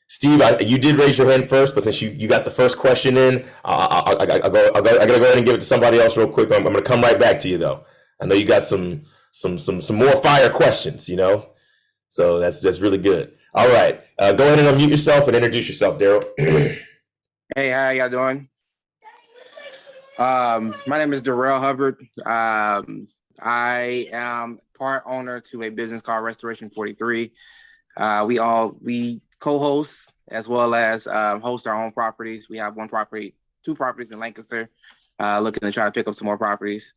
Steve, you did raise your hand first, but since you got the first question in, I gotta go ahead and give it to somebody else real quick. I'm gonna come right back to you though. I know you got some more fire questions, so that's really good. All right, go ahead and unmute yourself and introduce yourself, Daryl. Hey, how y'all doing? My name is Darrell Hubbard. I am part owner to a business called Restoration 43. We co-host as well as host our own properties. We have two properties in Lancaster, looking to try to pick up some more properties.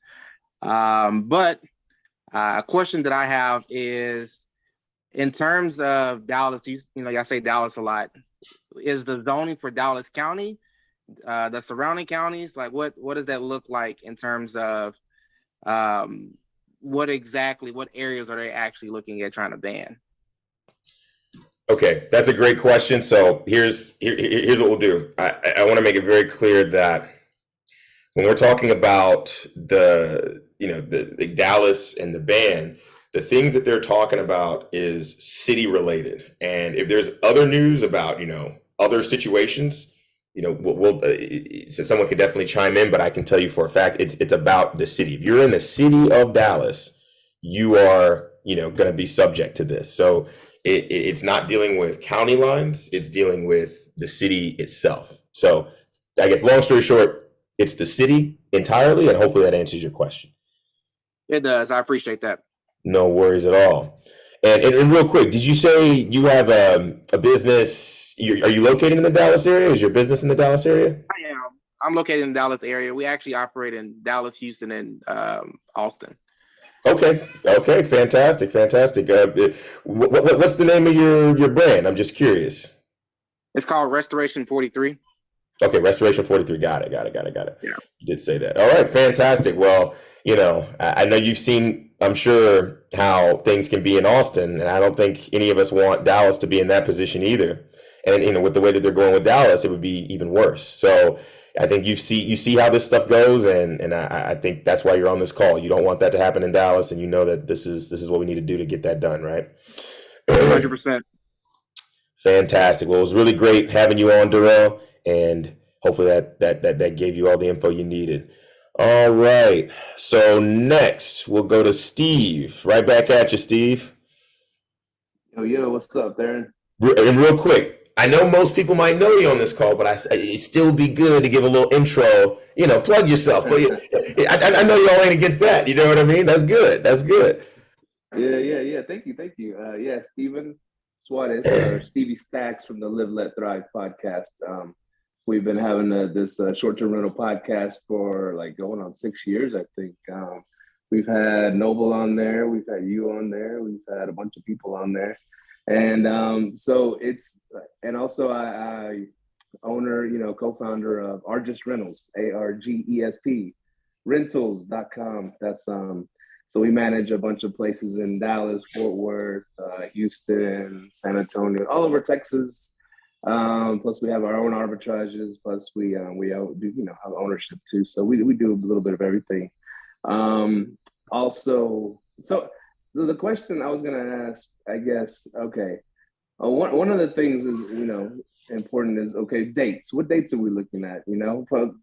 But a question that I have is, in terms of Dallas, y'all say Dallas a lot. Is the zoning for Dallas County, the surrounding counties, like what does that look like in terms of what areas are they actually looking at trying to ban? Okay, that's a great question. So here's what we'll do. I want to make it very clear that when we're talking about the Dallas and the ban, the things that they're talking about is city related. And if there's other news about other situations, so someone could definitely chime in. But I can tell you for a fact, it's about the city. If you're in the city of Dallas, you are going to be subject to this. So it's not dealing with county lines, it's dealing with the city itself. So I guess long story short, it's the city entirely, and hopefully that answers your question. It does. I appreciate that. No worries at all. And real quick, did you say you have a business? Are you located in the Dallas area? Is your business in the Dallas area? I am. I'm located in the Dallas area. We actually operate in Dallas, Houston, and Austin. Okay, fantastic. What's the name of your brand? I'm just curious. It's called Restoration 43. Okay, Restoration 43. Got it. Yeah. You did say that. All right, fantastic. Well, I know you've seen, I'm sure, how things can be in Austin, and I don't think any of us want Dallas to be in that position either. And with the way that they're going with Dallas, it would be even worse. So I think you see how this stuff goes, and I think that's why you're on this call. You don't want that to happen in Dallas, and you know that this is what we need to do to get that done, right? 100%. Fantastic. Well, it was really great having you on, Darrell, and hopefully that gave you all the info you needed. All right. So next we'll go to Steve. Right back at you, Steve. Yo, what's up, Darren? And real quick, I know most people might know you on this call, but it'd still be good to give a little intro. Plug yourself. But I know y'all ain't against that. You know what I mean? That's good. Yeah. Thank you. Steven Suarez or Stevie Stacks from the Live Let Thrive podcast. We've been having this short-term rental podcast for going on 6 years, I think. We've had Noble on there, we've had you on there, we've had a bunch of people on there, and also I owner, co-founder of Argest Rentals, ARGEST, rentals.com. That's so we manage a bunch of places in Dallas, Fort Worth, Houston, San Antonio, all over Texas. Plus we have our own arbitrages. Plus we do have ownership too. So we do a little bit of everything. Also, so the question I was gonna ask, I guess, okay. One of the things is important is dates. What dates are we looking at?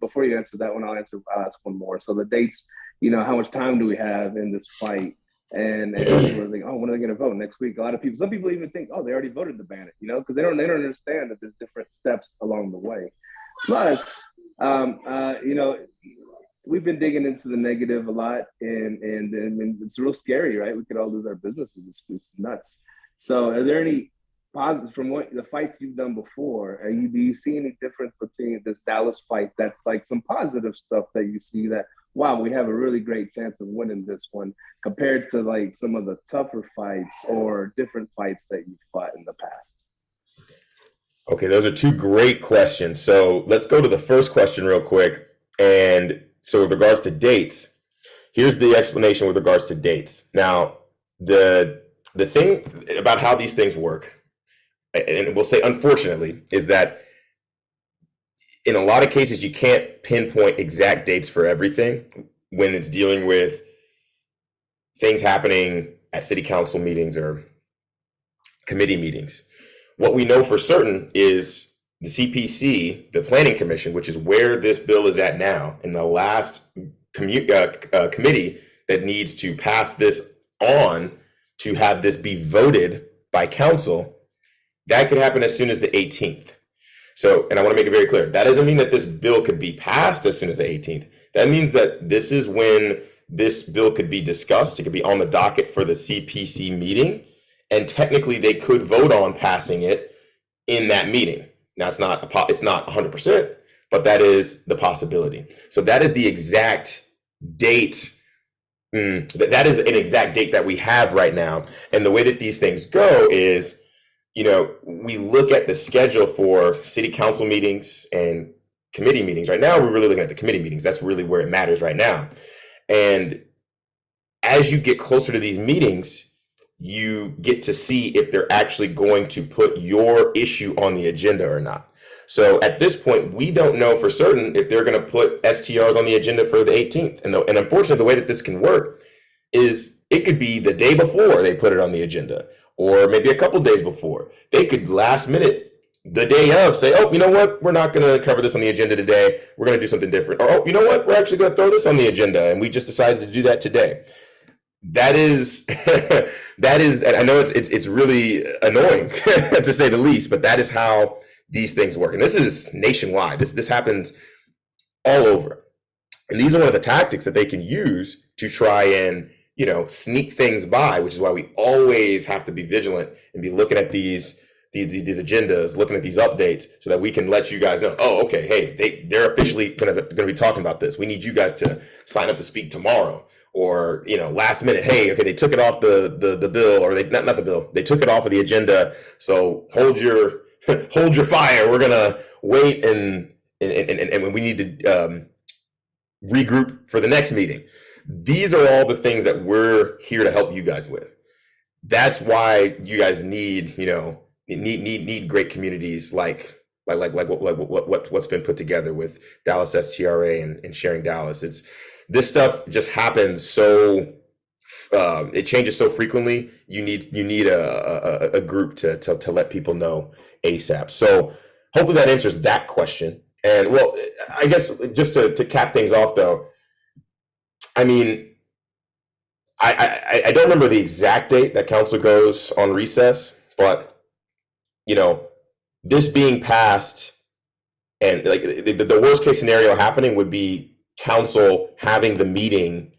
Before you answer that one, I'll ask one more. So the dates, how much time do we have in this fight? And people are thinking, when are they going to vote next week? Some people even think, they already voted to ban it, because they don't understand that there's different steps along the way. Plus, we've been digging into the negative a lot, and it's real scary, right? We could all lose our businesses. It's nuts. So, are there any positives from what the fights you've done before? Do you see any difference between this Dallas fight that's some positive stuff that you see that, wow, we have a really great chance of winning this one compared to some of the tougher fights or different fights that you've fought in the past? Okay, those are two great questions. So let's go to the first question real quick. And so with regards to dates, here's the explanation with regards to dates. Now, the thing about how these things work, and we'll say unfortunately, is that in a lot of cases, you can't pinpoint exact dates for everything when it's dealing with things happening at city council meetings or committee meetings. What we know for certain is the CPC, the Planning Commission, which is where this bill is at now, in the last committee that needs to pass this on to have this be voted by council, that could happen as soon as the 18th. So, and I want to make it very clear, that doesn't mean that this bill could be passed as soon as the 18th. That means that this is when this bill could be discussed. It could be on the docket for the CPC meeting, and technically they could vote on passing it in that meeting. Now, it's not 100%, but that is the possibility. So that is the exact date. That is an exact date that we have right now. And the way that these things go is, we look at the schedule for city council meetings and committee meetings. Right now, we're really looking at the committee meetings. That's really where it matters right now. And as you get closer to these meetings, you get to see if they're actually going to put your issue on the agenda or not. So at this point, we don't know for certain if they're going to put STRs on the agenda for the 18th. And unfortunately, the way that this can work is it could be the day before they put it on the agenda, or maybe a couple days before. They could last minute, the day of, say, you know what, we're not going to cover this on the agenda today. We're going to do something different. Or, you know what, we're actually going to throw this on the agenda, and we just decided to do that today. That is, and I know it's really annoying to say the least, but that is how these things work. And this is nationwide. This happens all over. And these are one of the tactics that they can use to try and, sneak things by, which is why we always have to be vigilant and be looking at these agendas, looking at these updates, so that we can let you guys know, okay, hey, they're officially going to be talking about this. We need you guys to sign up to speak tomorrow. Or, last minute, hey, okay, they took it off the bill, or they not the bill, they took it off of the agenda. So hold your fire. We're gonna wait and and when we need to regroup for the next meeting. These are all the things that we're here to help you guys with. That's why you guys need, need great communities like what's been put together with Dallas STRA and Sharing Dallas. It's this stuff just happens so it changes so frequently. You need a group to let people know ASAP. So hopefully that answers that question. And well, I guess just to cap things off though, I mean, I don't remember the exact date that council goes on recess, but this being passed and like the worst case scenario happening would be council having the meeting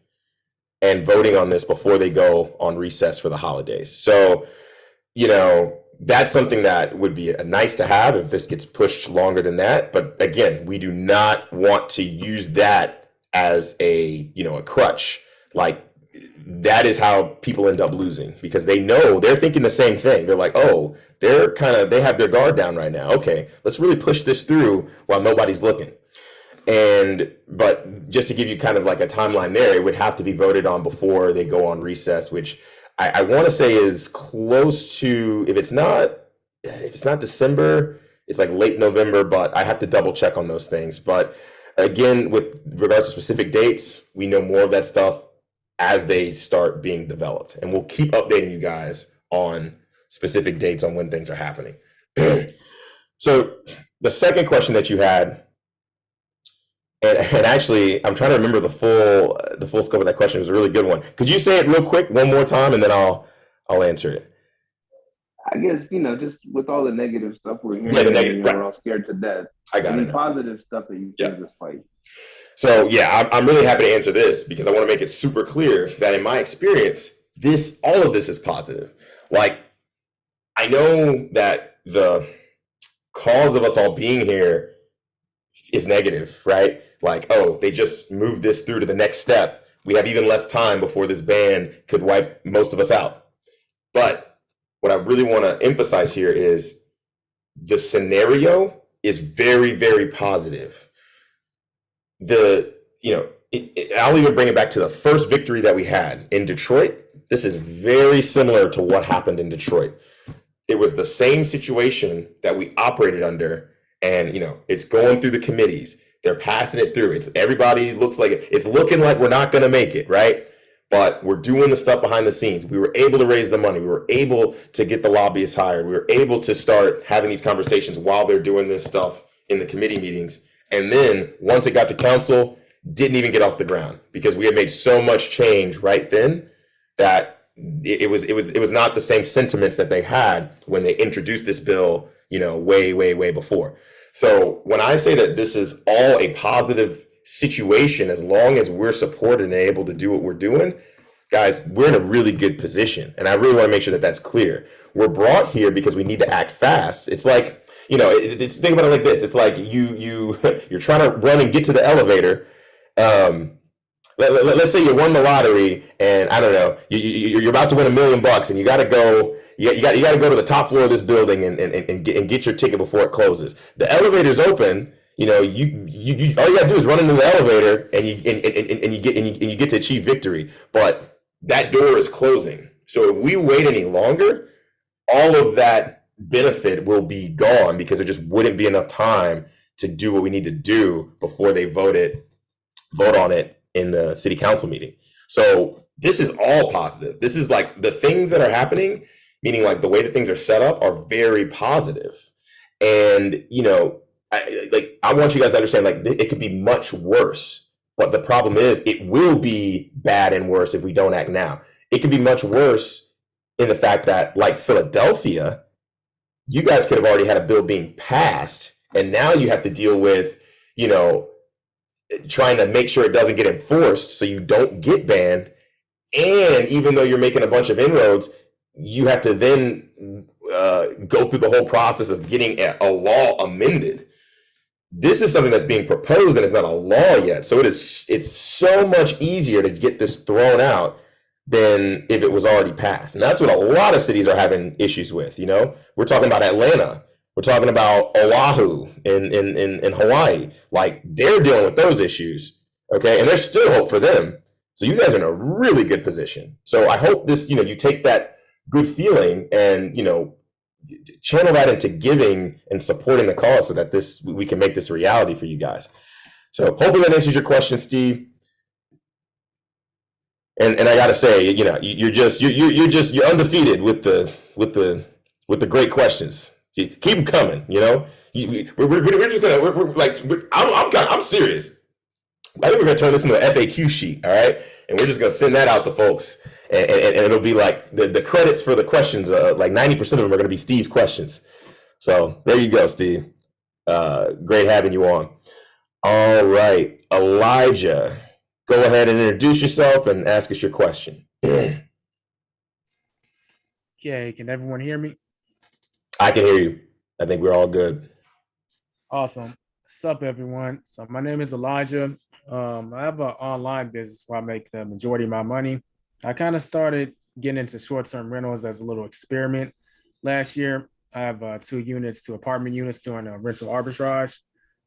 and voting on this before they go on recess for the holidays. So, that's something that would be nice to have if this gets pushed longer than that. But again, we do not want to use that as a crutch. Like, that is how people end up losing, because they know they're thinking the same thing. They're like, oh, they have their guard down right now. Okay, let's really push this through while nobody's looking. But just to give you kind of like a timeline there, it would have to be voted on before they go on recess, which I want to say is close to, if it's not December, it's like late November, but I have to double check on those things. But again, with regards to specific dates, we know more of that stuff as they start being developed, and we'll keep updating you guys on specific dates on when things are happening. So the second question that you had, and actually, I'm trying to remember the full scope of that question. It was a really good one. Could you say it real quick one more time, and then I'll answer it. I guess just with all the negative stuff we're hearing, we're all scared to death. I got it. Positive stuff that you see in this fight. So yeah, I'm really happy to answer this because I want to make it super clear that in my experience, all of this is positive. Like, I know that the cause of us all being here is negative, right? Like, oh, they just moved this through to the next step. We have even less time before this ban could wipe most of us out. But what I really want to emphasize here is the scenario is very, very positive. I'll even bring it back to the first victory that we had in Detroit. This is very similar to what happened in Detroit. It was the same situation that we operated under, and it's going through the committees. They're passing it through. Everybody looks like it's looking like we're not going to make it, right? But we're doing the stuff behind the scenes. We were able to raise the money. We were able to get the lobbyists hired. We were able to start having these conversations while they're doing this stuff in the committee meetings. And then once it got to council, didn't even get off the ground because we had made so much change right then that it was not the same sentiments that they had when they introduced this bill, way before. So when I say that this is all a positive situation, as long as we're supported and able to do what we're doing, guys, we're in a really good position. And I really want to make sure that that's clear. We're brought here because we need to act fast. It's like, think about it like this. It's like you're trying to run and get to the elevator. Let's say you won the lottery and I don't know, you're about to win $1 million and you got to go. You got to go to the top floor of this building and get your ticket before it closes. The elevator's open. You all you got to do is run into the elevator and you get to achieve victory. But that door is closing. So if we wait any longer, all of that benefit will be gone because there just wouldn't be enough time to do what we need to do before they vote on it in the city council meeting. So this is all positive. This is like the things that are happening, meaning like the way that things are set up are very positive. And, I want you guys to understand, like, it could be much worse, but the problem is it will be bad and worse if we don't act now. It could be much worse in the fact that, like Philadelphia, you guys could have already had a bill being passed, and now you have to deal with, trying to make sure it doesn't get enforced so you don't get banned. And even though you're making a bunch of inroads, you have to then go through the whole process of getting a law amended. This is something that's being proposed and it's not a law yet. So it's so much easier to get this thrown out than if it was already passed. And that's what a lot of cities are having issues with. We're talking about Atlanta. We're talking about Oahu in Hawaii. Like, they're dealing with those issues. Okay. And there's still hope for them. So you guys are in a really good position. So I hope this, you take that good feeling and, channel that into giving and supporting the cause so that we can make this a reality for you guys. So hopefully that answers your question, Steve. And I gotta say, you're undefeated with the great questions. Keep them coming. I'm serious. I think we're gonna turn this into an FAQ sheet, all right? And we're just gonna send that out to folks, and it'll be like the credits for the questions. Like 90% of them are gonna be Steve's questions. So there you go, Steve. Great having you on. All right, Elijah, go ahead and introduce yourself and ask us your question. Okay, can everyone hear me? I can hear you. I think we're all good. Awesome. What's up, everyone? So my name is Elijah. I have an online business where I make the majority of my money. I kind of started getting into short-term rentals as a little experiment. Last year, I have 2 apartment units doing a rental arbitrage.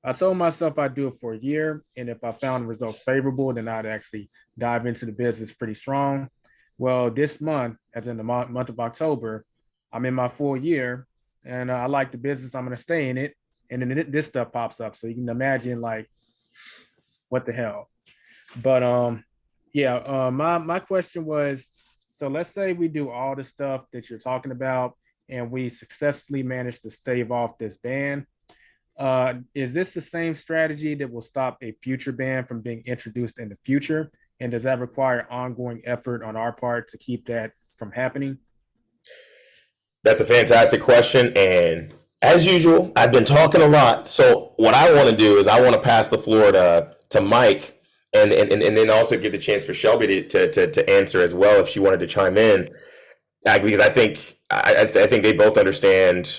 I told myself I'd do it for a year, and if I found results favorable, then I'd actually dive into the business pretty strong. Well, this month, as in the month of October, I'm in my full year, and I like the business. I'm going to stay in it, and then this stuff pops up. So you can imagine, like, what the hell? But my question was, so let's say we do all the stuff that you're talking about, and we successfully manage to stave off this ban. Is this the same strategy that will stop a future ban from being introduced in the future? And does that require ongoing effort on our part to keep that from happening? That's a fantastic question. And as usual, I've been talking a lot. So what I want to do is I want to pass the floor to Mike, and then also give the chance for Shelby to answer as well if she wanted to chime in, because I think they both understand,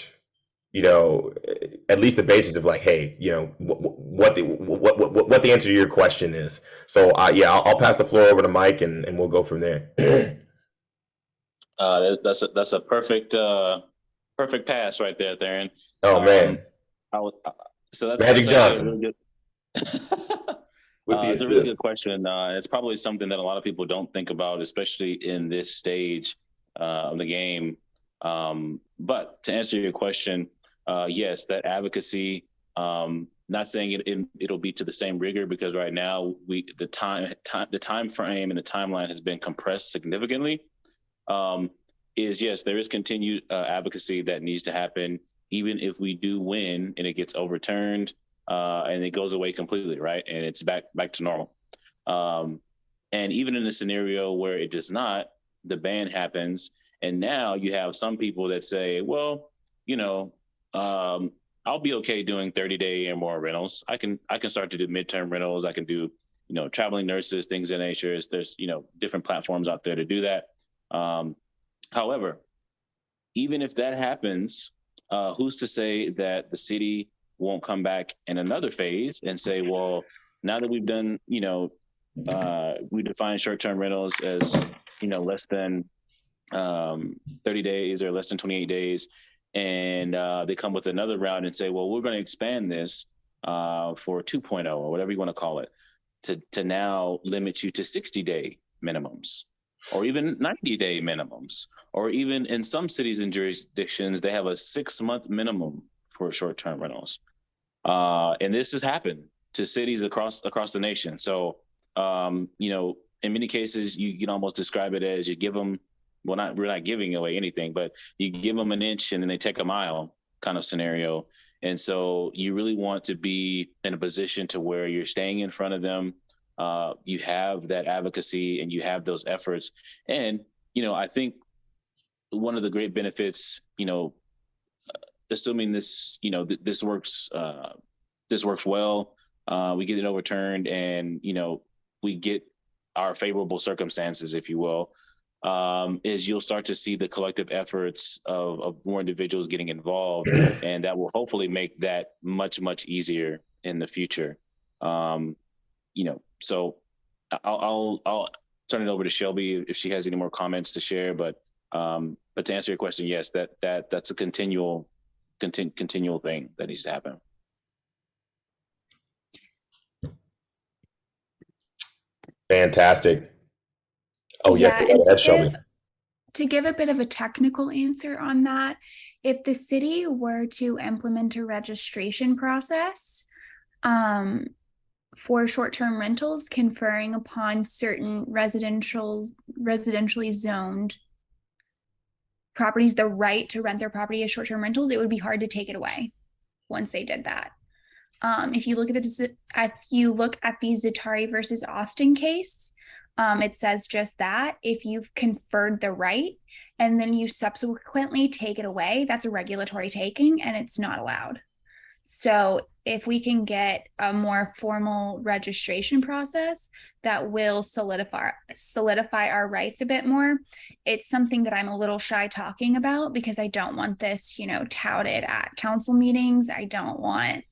at least the basis of, like, hey, what the answer to your question is. So I'll pass the floor over to Mike, and we'll go from there. That's a perfect pass right there, Theron. Oh man, so that's Magic Johnson. A really good, it's a really good question. It's probably something that a lot of people don't think about, especially in this stage of the game. But to answer your question, yes, that advocacy. Not saying it'll be to the same rigor, because right now the time frame and the timeline has been compressed significantly. Yes, there is continued advocacy that needs to happen, even if we do win and it gets overturned and it goes away completely, right? And it's back to normal. And even in a scenario where it does not, the ban happens, and now you have some people that say, well, I'll be okay doing 30-day or more rentals. I can start to do midterm rentals. I can do, traveling nurses, things of that nature. There's, different platforms out there to do that. However, even if that happens, who's to say that the city won't come back in another phase and say, well, now that we've done, we define short-term rentals as, less than 30 days or less than 28 days. And they come with another round and say, well, we're going to expand this for 2.0 or whatever you want to call it, to now limit you to 60-day minimums, or even 90-day minimums, or even in some cities and jurisdictions, they have a 6-month minimum for short-term rentals. And this has happened to cities across the nation. So, in many cases, you can almost describe it as you give them, we're not giving away anything, but you give them an inch and then they take a mile kind of scenario. And so you really want to be in a position to where you're staying in front of them. You have that advocacy and you have those efforts. And, I think one of the great benefits, assuming this, this works well, we get it overturned and, we get our favorable circumstances, if you will, is you'll start to see the collective efforts of more individuals getting involved, and that will hopefully make that much, much easier in the future. So I'll turn it over to Shelby if she has any more comments to share, but to answer your question, yes, that's a continual continual thing that needs to happen. Fantastic. Oh yes, Yeah, go and ahead, Shelby. to give a bit of a technical answer on that, if the city were to implement a registration process for short-term rentals conferring upon certain residentially zoned properties the right to rent their property as short-term rentals, it would be hard to take it away once they did that. If you look at the Zatari versus Austin case, it says just that. If you've conferred the right and then you subsequently take it away, that's a regulatory taking and it's not allowed. So if we can get a more formal registration process that will solidify our rights a bit more, it's something that I'm a little shy talking about because I don't want this, touted at council meetings. I don't want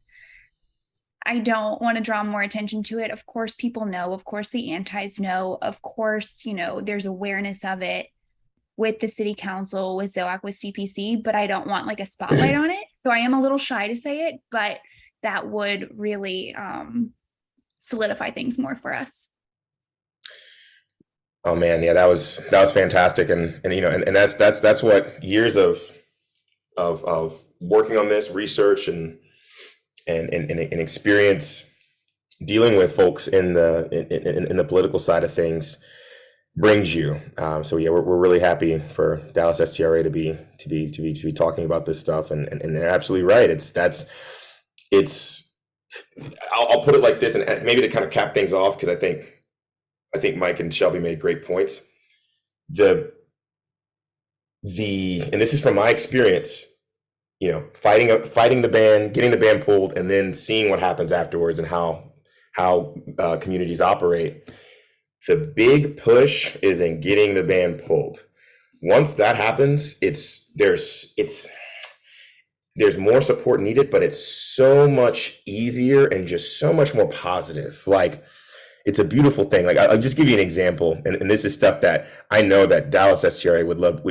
to draw more attention to it. Of course, people know. Of course, the antis know. Of course, there's awareness of it with the city council, with ZOAC, with CPC, but I don't want like a spotlight on it. So I am a little shy to say it, but that would really solidify things more for us. Oh man, yeah, that was fantastic, and that's what years of working on this research and experience dealing with folks in the political side of things brings you. So yeah, we're really happy for Dallas STRA to be talking about this stuff, and they're absolutely right. I'll put it like this, and maybe to kind of cap things off, because I think Mike and Shelby made great points. And this is from my experience, fighting the ban, getting the ban pulled, and then seeing what happens afterwards and how communities operate. The big push is in getting the ban pulled. Once that happens, there's more support needed, but it's so much easier and just so much more positive. Like, it's a beautiful thing. Like, I'll just give you an example, and this is stuff that I know that Dallas STRA would love.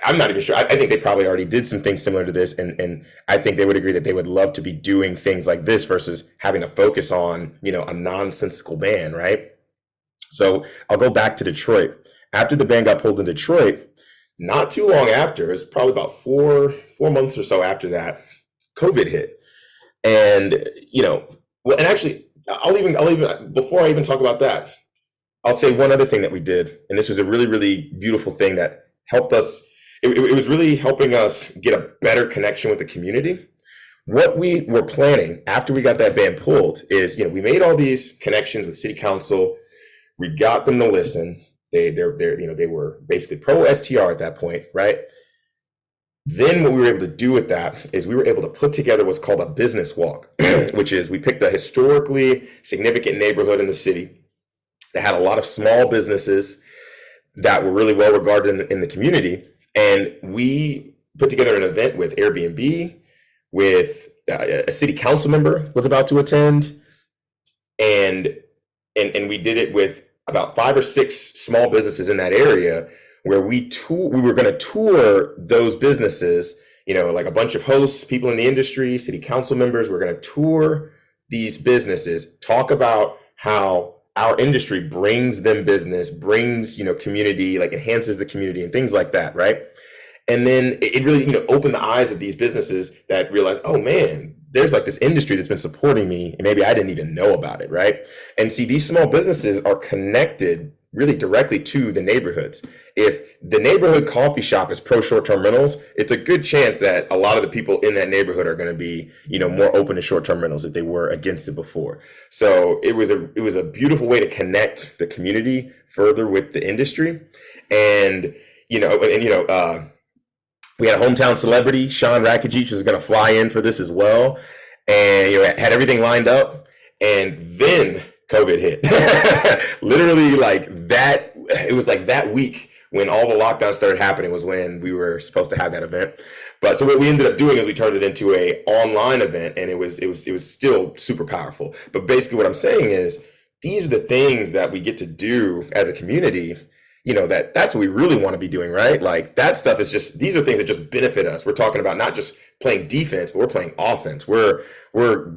I'm not even sure. I think they probably already did some things similar to this, and I think they would agree that they would love to be doing things like this versus having to focus on, a nonsensical ban, right? So I'll go back to Detroit. After the ban got pulled in Detroit, not too long after, it's probably about four months or so after that, COVID hit. And, and actually, I'll even before I even talk about that, I'll say one other thing that we did, and this was a really, really beautiful thing that helped us. It was really helping us get a better connection with the community. What we were planning after we got that ban pulled is, we made all these connections with city council. We got them to listen. They were basically pro STR at that point, right? Then what we were able to do with that is we were able to put together what's called a business walk, which is we picked a historically significant neighborhood in the city that had a lot of small businesses that were really well regarded in the community. And we put together an event with Airbnb, with a city council member was about to attend, and we did it with about 5 or 6 small businesses in that area, where we were going to tour those businesses, like a bunch of hosts, people in the industry, city council members. We're going to tour these businesses, talk about how our industry brings them business, brings, community, like enhances the community and things like that, right? And then it really, opened the eyes of these businesses that realized, oh man, there's like this industry that's been supporting me, and maybe I didn't even know about it, right? And see, these small businesses are connected really directly to the neighborhoods. If the neighborhood coffee shop is pro short-term rentals, it's a good chance that a lot of the people in that neighborhood are going to be, more open to short-term rentals if they were against it before. So it was a beautiful way to connect the community further with the industry. And we had a hometown celebrity, Sean Rakic, was going to fly in for this as well, and had everything lined up, and then COVID hit. Literally, like that. It was like that week when all the lockdowns started happening was when we were supposed to have that event. But so what we ended up doing is we turned it into a online event, and it was still super powerful. But basically, what I'm saying is these are the things that we get to do as a community that's what we really want to be doing, right? Like that stuff is just, these are things that just benefit us. We're talking about not just playing defense, but we're playing offense. We're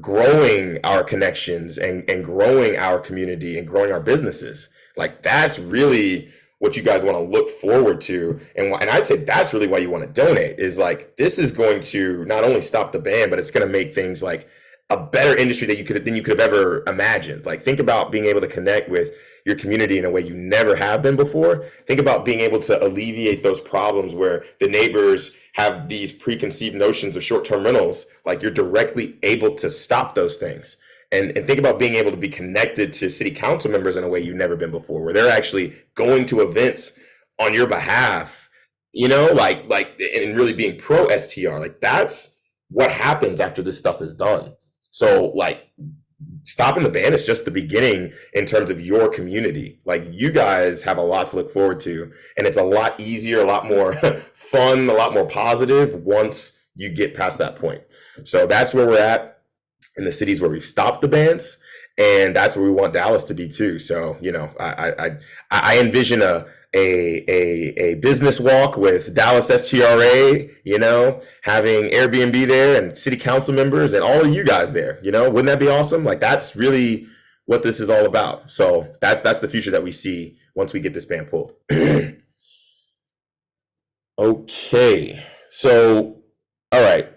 growing our connections and growing our community and growing our businesses. Like that's really what you guys want to look forward to. And I'd say that's really why you want to donate, is like, this is going to not only stop the ban, but it's going to make things like a better industry than you could have ever imagined. Like think about being able to connect with your community in a way you never have been before. Think about being able to alleviate those problems where the neighbors have these preconceived notions of short-term rentals. Like you're directly able to stop those things. And think about being able to be connected to city council members in a way you've never been before, where they're actually going to events on your behalf, and really being pro STR. Like that's what happens after this stuff is done. So like stopping the ban is just the beginning in terms of your community. Like you guys have a lot to look forward to, and it's a lot easier, a lot more fun, a lot more positive once you get past that point. So that's where we're at in the cities where we've stopped the bans, and that's where we want Dallas to be too. So I envision a business walk with Dallas STRA, having Airbnb there and city council members and all of you guys there. Wouldn't that be awesome? Like that's really what this is all about. So that's the future that we see once we get this ban pulled. Okay, so all right,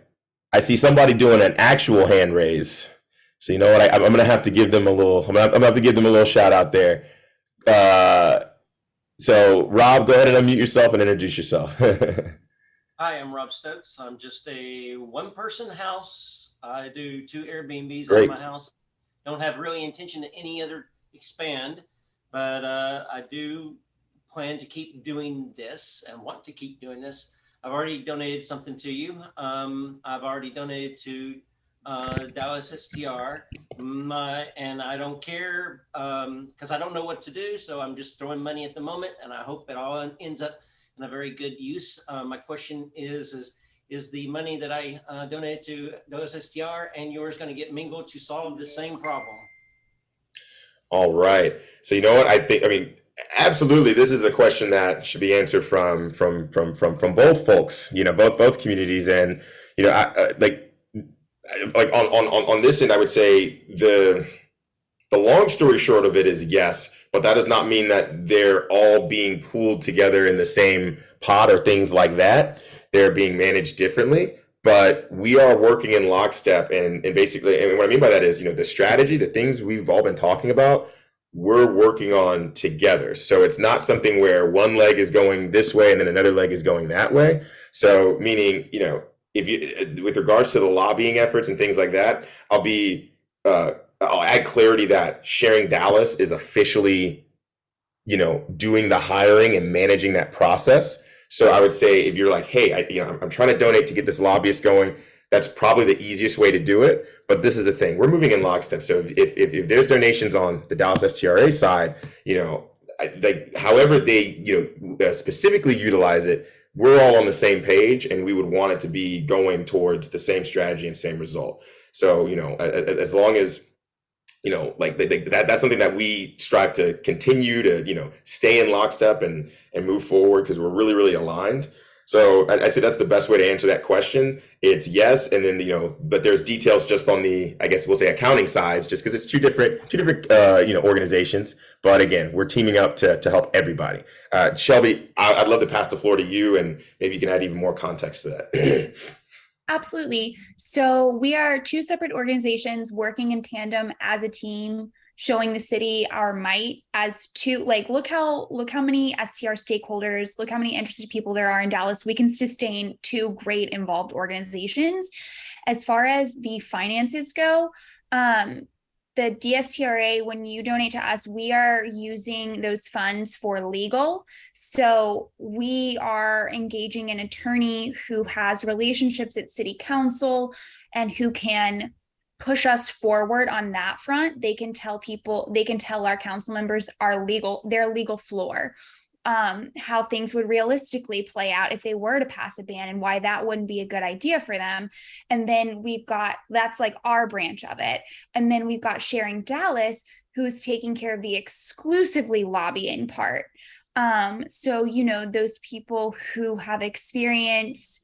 I see somebody doing an actual hand raise. So you know what? I'm gonna have to give them a little. I'm gonna have to give them a little shout out there. So Rob, go ahead and unmute yourself and introduce yourself. Hi, I'm Rob Stokes. I'm just a one-person house. I do 2 Airbnbs Great. on my house. Don't have really intention to any other expand, but I do plan to keep doing this and want to keep doing this. I've already donated something to you. I've already donated to Dallas STR, and I don't care because I don't know what to do. So I'm just throwing money at the moment, and I hope it all ends up in a very good use. My question is the money that I donated to Dallas STR and yours going to get mingled to solve the same problem? All right. So you know what? I mean, absolutely. This is a question that should be answered from both folks. Both communities, and like on this end, I would say the long story short of it is yes, but that does not mean that they're all being pooled together in the same pot or things like that. They're being managed differently, but we are working in lockstep, and basically, and what I mean by that is, the strategy, the things we've all been talking about, we're working on together. So it's not something where one leg is going this way and then another leg is going that way. So meaning, if you, with regards to the lobbying efforts and things like that, I'll add clarity that Sharing Dallas is officially, doing the hiring and managing that process. So I would say if you're like, hey, I'm trying to donate to get this lobbyist going, that's probably the easiest way to do it. But this is the thing, we're moving in lockstep. So if there's donations on the Dallas STRA side, however they, specifically utilize it, we're all on the same page, and we would want it to be going towards the same strategy and same result. So, as long as, that's something that we strive to continue to, stay in lockstep and move forward, because we're really, really aligned. So I'd say that's the best way to answer that question. It's yes, and then but there's details just on the, I guess we'll say, accounting sides, just because it's two different organizations. But again, we're teaming up to help everybody. Shelby, I'd love to pass the floor to you, and maybe you can add even more context to that. Absolutely. So we are 2 separate organizations working in tandem as a team, showing the city our might as two. Like, look how many STR stakeholders, look how many interested people there are in Dallas. We can sustain 2 great involved organizations. As far as the finances go, the DSTRA, when you donate to us, we are using those funds for legal. So we are engaging an attorney who has relationships at city council and who can push us forward on that front. They can tell our council members their legal floor, how things would realistically play out if they were to pass a ban, and why that wouldn't be a good idea for them. And then that's like our branch of it. And then we've got Sharing Dallas, who's taking care of the exclusively lobbying part. So, you know, those people who have experience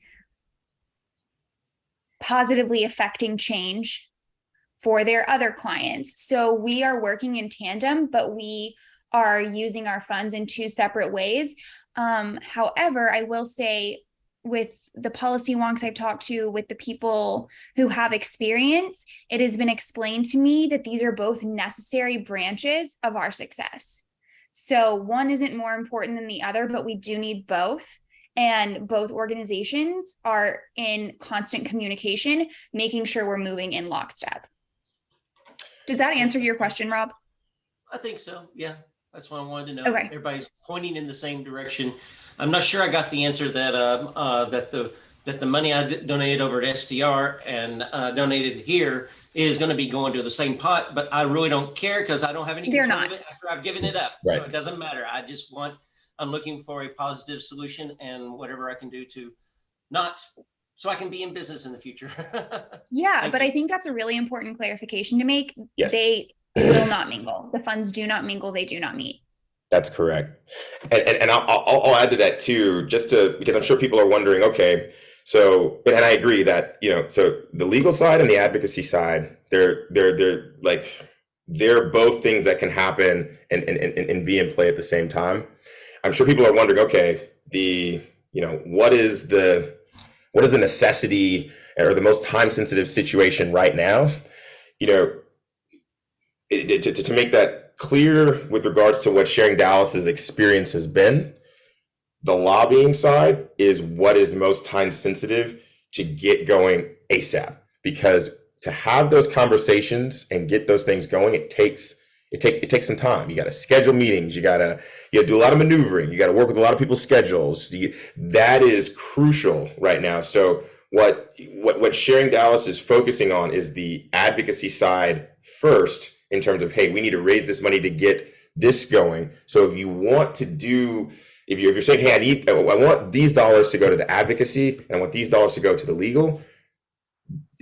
positively affecting change for their other clients. So we are working in tandem, but we are using our funds in two separate ways. However, I will say with the policy wonks I've talked to, with the people who have experience, it has been explained to me that these are both necessary branches of our success. So one isn't more important than the other, but we do need both. And both organizations are in constant communication, making sure we're moving in lockstep. Does that answer your question, Rob? I think so. Yeah, that's what I wanted to know. Okay. Everybody's pointing in the same direction. I'm not sure I got the answer that that the money I donated over to STR and donated here is going to be going to the same pot, but I really don't care because I don't have any control of it after I've given it up. Right. So it doesn't matter. I'm looking for a positive solution and whatever I can do to not, so I can be in business in the future. Yeah, Thank but you. I think that's a really important clarification to make. Yes. They will not mingle. The funds do not mingle. They do not meet. That's correct. And I'll add to that too, because I'm sure people are wondering, okay, so, and I agree that, you know, so the legal side and the advocacy side, they're both things that can happen and be in play at the same time. I'm sure people are wondering, okay, what is the necessity or the most time sensitive situation right now? You know, to make that clear with regards to what Sharing Dallas's experience has been, the lobbying side is what is most time sensitive to get going ASAP, because to have those conversations and get those things going, it takes some time. You got to schedule meetings. You got to do a lot of maneuvering. You got to work with a lot of people's schedules. That is crucial right now. So what Sharing Dallas is focusing on is the advocacy side first, in terms of, hey, we need to raise this money to get this going. So if you want to do, if you're saying, hey, I want these dollars to go to the advocacy and I want these dollars to go to the legal,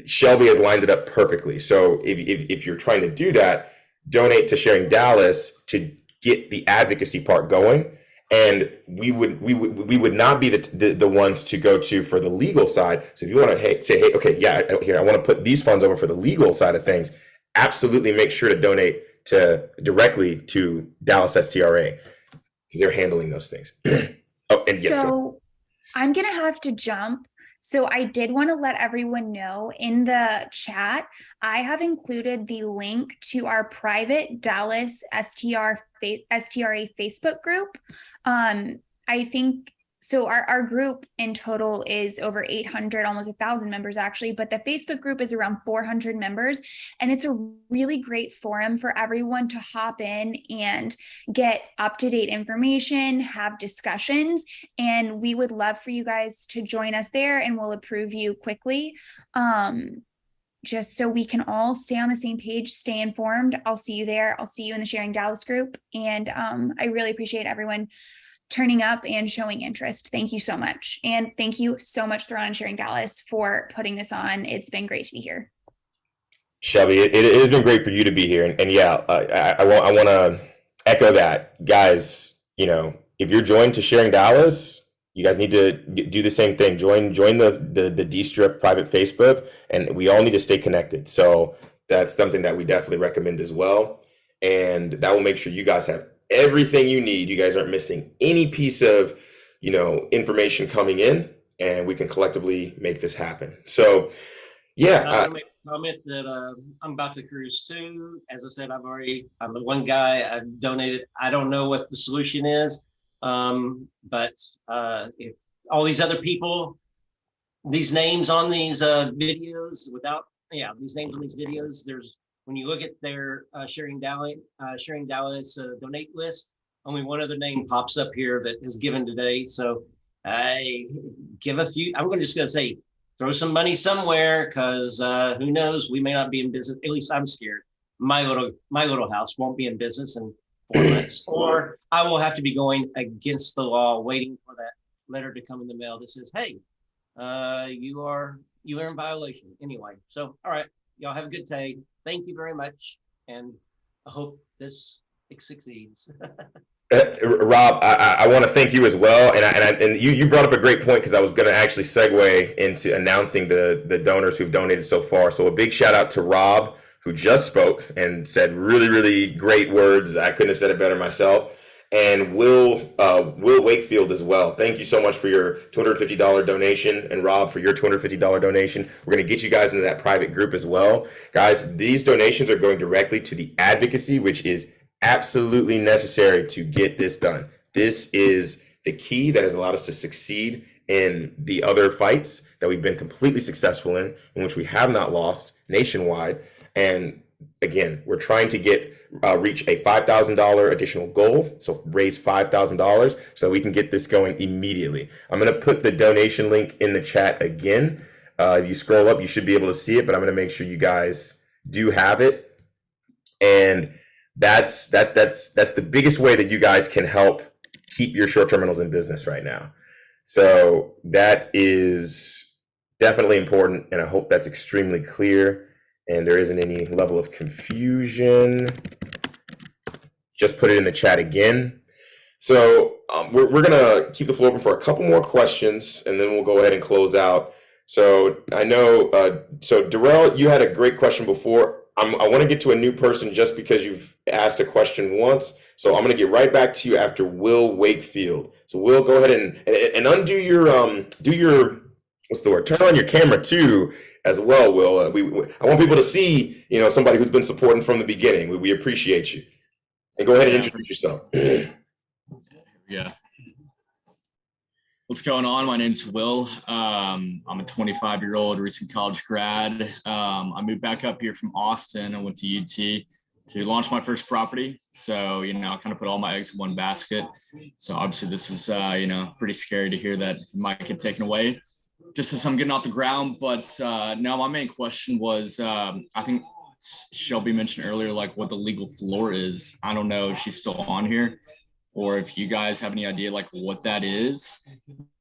Shelby has lined it up perfectly. So if you're trying to do that, donate to Sharing Dallas to get the advocacy part going, and we would not be the ones to go to for the legal side. So if you want to say, hey, okay, yeah, here, I want to put these funds over for the legal side of things, absolutely make sure to donate directly to Dallas STRA, because they're handling those things. Oh, and yes, so I'm going to have to jump. So I did want to let everyone know in the chat, I have included the link to our private Dallas STRA Facebook group. I think, so our group in total is over 800, almost 1,000 members actually, but the Facebook group is around 400 members. And it's a really great forum for everyone to hop in and get up-to-date information, have discussions, and we would love for you guys to join us there, and we'll approve you quickly. Just so we can all stay on the same page, stay informed. I'll see you there. I'll see you in the Sharing Dallas group. And I really appreciate everyone turning up and showing interest. Thank you so much. And thank you so much, Theron and Sharing Dallas, for putting this on. It's been great to be here. Shelby, it has been great for you to be here. And yeah, I want to echo that. Guys, you know, if you're joined to Sharing Dallas, you guys need to do the same thing. Join the D-Strip private Facebook, and we all need to stay connected. So that's something that we definitely recommend as well. And that will make sure you guys have everything you need. You guys aren't missing any piece of, information coming in, and we can collectively make this happen. So yeah. I'm gonna make a comment that I'm about to cruise too. As I said, I'm the one guy I've donated. I don't know what the solution is. But if all these other people, these names on these videos, these names on these videos, when you look at their Sharing Dallas donate list, only one other name pops up here that is given today. So I give a few. I'm just going to say, throw some money somewhere, because who knows? We may not be in business. At least I'm scared. My little house won't be in business in 4 months, or I will have to be going against the law, waiting for that letter to come in the mail that says, hey, you are in violation anyway. So, all right, y'all have a good day. Thank you very much. And I hope this succeeds. Rob, I want to thank you as well, and you brought up a great point because I was going to actually segue into announcing the donors who've donated so far. So a big shout out to Rob, who just spoke and said really great words. I couldn't have said it better myself. And Will Wakefield as well. Thank you so much for your $250 donation, and Rob for your $250 donation. We're going to get you guys into that private group as well, guys. These donations are going directly to the advocacy, which is absolutely necessary to get this done. This is the key that has allowed us to succeed in the other fights that we've been completely successful in which we have not lost nationwide. And again, we're trying to reach a $5,000 additional goal, so raise $5,000 so we can get this going immediately. I'm going to put the donation link in the chat again. If you scroll up, you should be able to see it, but I'm going to make sure you guys do have it. And that's the biggest way that you guys can help keep your short-term rentals in business right now. So that is definitely important, and I hope that's extremely clear and there isn't any level of confusion. Just put it in the chat again. So we're gonna keep the floor open for a couple more questions, and then we'll go ahead and close out. So I know, so Darrell, you had a great question before. I want to get to a new person just because you've asked a question once. So I'm going to get right back to you after Will Wakefield. So Will, go ahead and undo your what's the word? Turn on your camera too as well, Will. I want people to see, somebody who's been supporting from the beginning. We appreciate you. And go ahead and introduce yourself. Yeah. What's going on? My name's Will. I'm a 25-year-old recent college grad. I moved back up here from Austin. I went to UT to launch my first property. So, I kind of put all my eggs in one basket. So obviously this was, pretty scary to hear that it might get taken away just as I'm getting off the ground. But no, my main question was, I think Shelby mentioned earlier, like what the legal floor is. I don't know if she's still on here, or if you guys have any idea like what that is,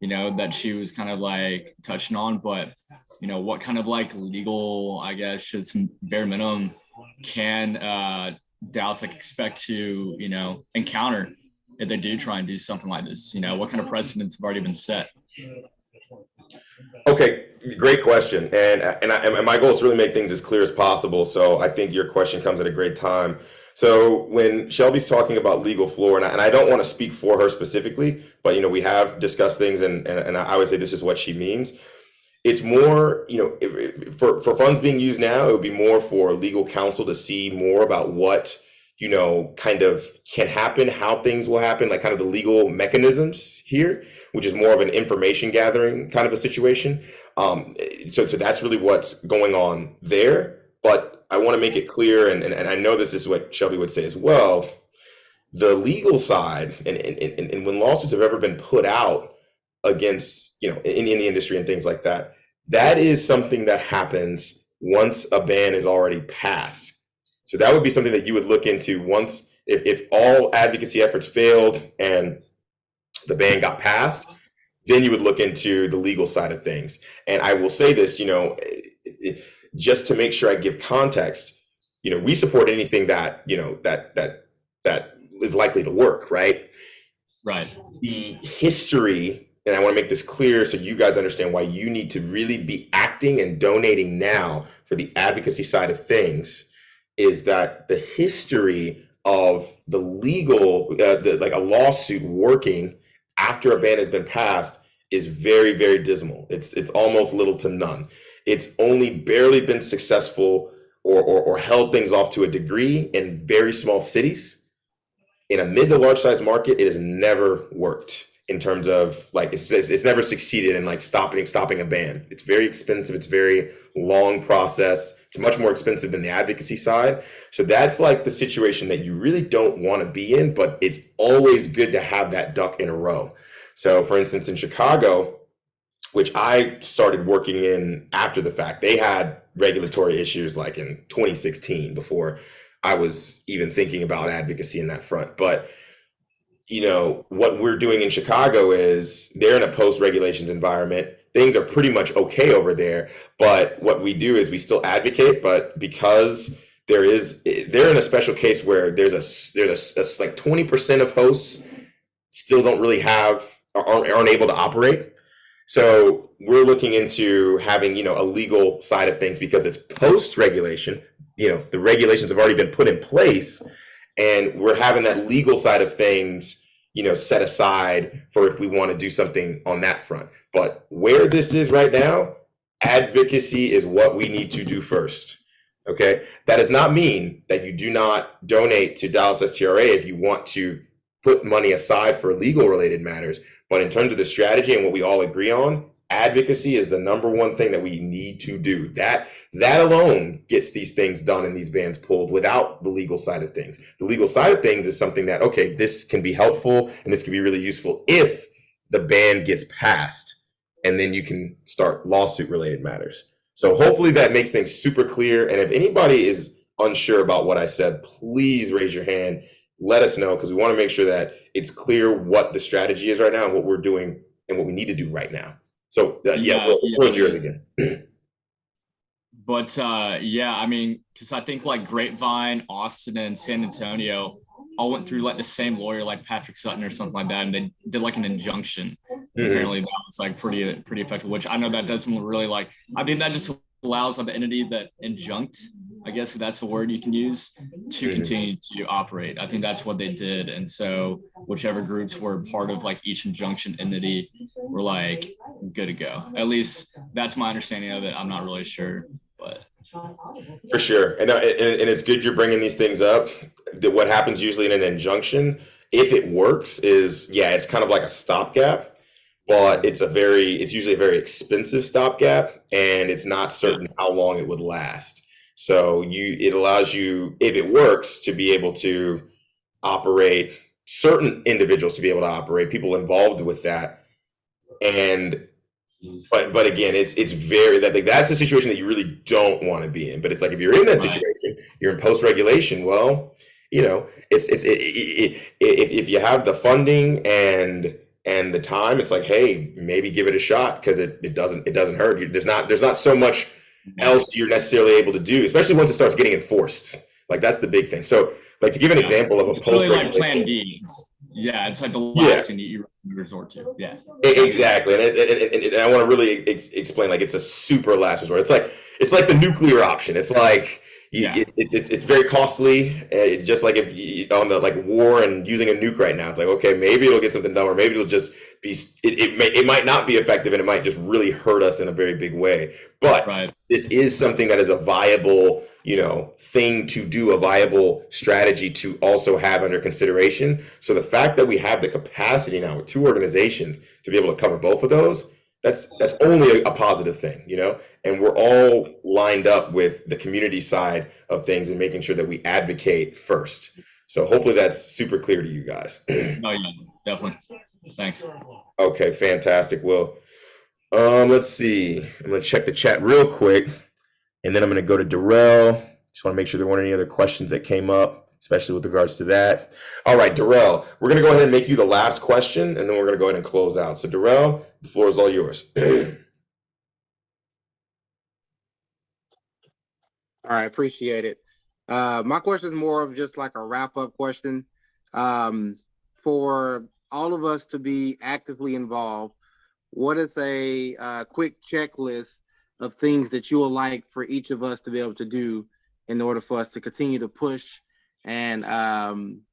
that she was kind of like touching on, but what kind of like legal, I guess, just bare minimum can Dallas like expect to, encounter if they do try and do something like this? What kind of precedents have already been set? Okay, great question. And my goal is to really make things as clear as possible. So I think your question comes at a great time. So when Shelby's talking about legal floor, and I don't want to speak for her specifically, but we have discussed things, and I would say this is what she means. It's more, for funds being used now, it would be more for legal counsel to see more about what kind of can happen, how things will happen, like kind of the legal mechanisms here, which is more of an information gathering kind of a situation. So that's really what's going on there. But I want to make it clear, and I know this is what Shelby would say as well, the legal side, and when lawsuits have ever been put out against, in the industry and things like that, that is something that happens once a ban is already passed. So that would be something that you would look into once, if all advocacy efforts failed and the ban got passed, then you would look into the legal side of things. And I will say this, just to make sure I give context, we support anything that, that is likely to work, right? Right. The history, and I want to make this clear so you guys understand why you need to really be acting and donating now for the advocacy side of things, is that the history of the legal, like a lawsuit working after a ban has been passed is very, very dismal. It's almost little to none. It's only barely been successful or held things off to a degree in very small cities. In a mid to large size market, it has never worked in terms of like, it's never succeeded in like stopping a ban. It's very expensive. It's very long process. It's much more expensive than the advocacy side. So that's like the situation that you really don't want to be in, but it's always good to have that duck in a row. So for instance, in Chicago, which I started working in after the fact, they had regulatory issues like in 2016 before I was even thinking about advocacy in that front. But what we're doing in Chicago is they're in a post-regulations environment. Things are pretty much okay over there. But what we do is we still advocate, but because they're in a special case where there's a like 20% of hosts still don't really aren't able to operate. So we're looking into having, a legal side of things because it's post regulation. The regulations have already been put in place, and we're having that legal side of things, set aside for if we want to do something on that front. But where this is right now, advocacy is what we need to do first. Okay. That does not mean that you do not donate to Dallas STRA if you want to put money aside for legal related matters. But in terms of the strategy and what we all agree on, advocacy is the number one thing that we need to do. That alone gets these things done and these bans pulled without the legal side of things. The legal side of things is something that, okay, this can be helpful and this can be really useful if the ban gets passed, and then you can start lawsuit related matters. So hopefully that makes things super clear. And if anybody is unsure about what I said, please raise your hand. Let us know, because we want to make sure that it's clear what the strategy is right now and what we're doing and what we need to do right now. So the floor is yours again. But because I think like Grapevine, Austin, and San Antonio all went through like the same lawyer, like Patrick Sutton or something like that, and they did like an injunction. Apparently that was like pretty effective, which I know that doesn't really I think that just allows the entity that injunct, I guess that's a word you can use, to continue to operate. I think that's what they did. And so whichever groups were part of like each injunction entity were like good to go. At least that's my understanding of it. I'm not really sure, but. For sure. And it's good you're bringing these things up. What happens usually in an injunction, if it works, is, it's kind of like a stopgap. But it's usually a very expensive stopgap, and it's not certain how long it would last. So it allows you, if it works, to be able to operate, certain individuals to be able to operate, people involved with that. But again, it's very that's a situation that you really don't want to be in. But it's like if you're in that situation, you're in post regulation. Well, if you have the funding and the time, it's like, hey, maybe give it a shot, because it doesn't hurt. There's not so much else you're necessarily able to do, especially once it starts getting enforced. Like that's the big thing. So like to give an example of a post regulation, like Plan B. It's like the last thing you resort to. Exactly. And I want to really explain, like, it's a super last resort. It's like the nuclear option. It's like it's very costly. Just like if you, on the like war and using a nuke right now, it's like, okay, maybe it'll get something done, or maybe it'll just be it might not be effective, and it might just really hurt us in a very big way. But this is something that is a viable thing to do, a viable strategy to also have under consideration. So the fact that we have the capacity now with two organizations to be able to cover both of those, that's only a positive thing, and we're all lined up with the community side of things and making sure that we advocate first. So hopefully that's super clear to you guys. Oh yeah, definitely. Thanks. Okay, fantastic. Well, let's see. I'm going to check the chat real quick, and then I'm going to go to Darrell. Just want to make sure there weren't any other questions that came up, especially with regards to that. All right, Darrell, we're going to go ahead and make you the last question, and then we're going to go ahead and close out. So Darrell, the floor is all yours. All right, appreciate it. My question is more of just like a wrap-up question. For all of us to be actively involved, what is a quick checklist of things that you would like for each of us to be able to do in order for us to continue to push and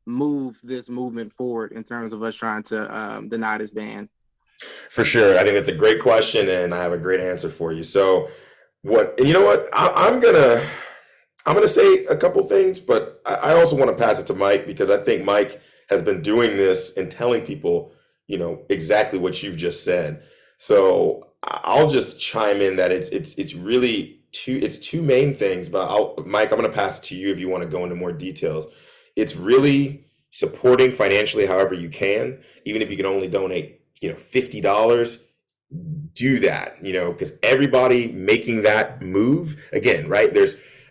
move this movement forward in terms of us trying to deny this ban? For sure. I think that's a great question, and I have a great answer for you. So you know what? I'm gonna say a couple things, but I also want to pass it to Mike, because I think Mike has been doing this and telling people, exactly what you've just said. So I'll just chime in that it's really two main things, but Mike, I'm going to pass it to you if you want to go into more details. It's really supporting financially however you can, even if you can only donate, $50, do that, because everybody making that move, again, right?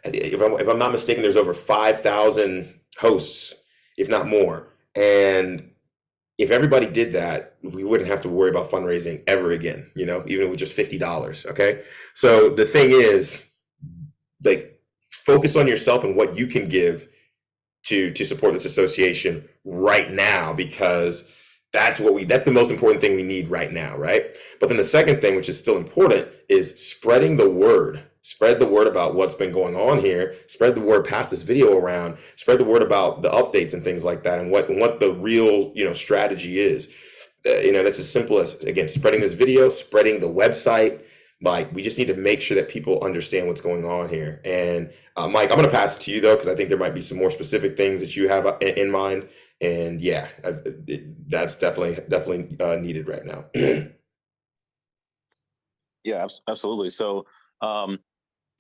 If I'm not mistaken, there's over 5,000 hosts, if not more. And if everybody did that, we wouldn't have to worry about fundraising ever again, even with just $50. Okay. So the thing is, like, focus on yourself and what you can give to support this association right now, because that's the most important thing we need right now, right? But then the second thing, which is still important, is spreading the word. Spread the word about what's been going on here. Spread the word, pass this video around. Spread the word about the updates and things like that, and what the real strategy is. That's as simple as, again, spreading this video, spreading the website. Like, we just need to make sure that people understand what's going on here. And Mike, I'm going to pass it to you though, because I think there might be some more specific things that you have in mind. And yeah, that's definitely needed right now. Yeah, absolutely. So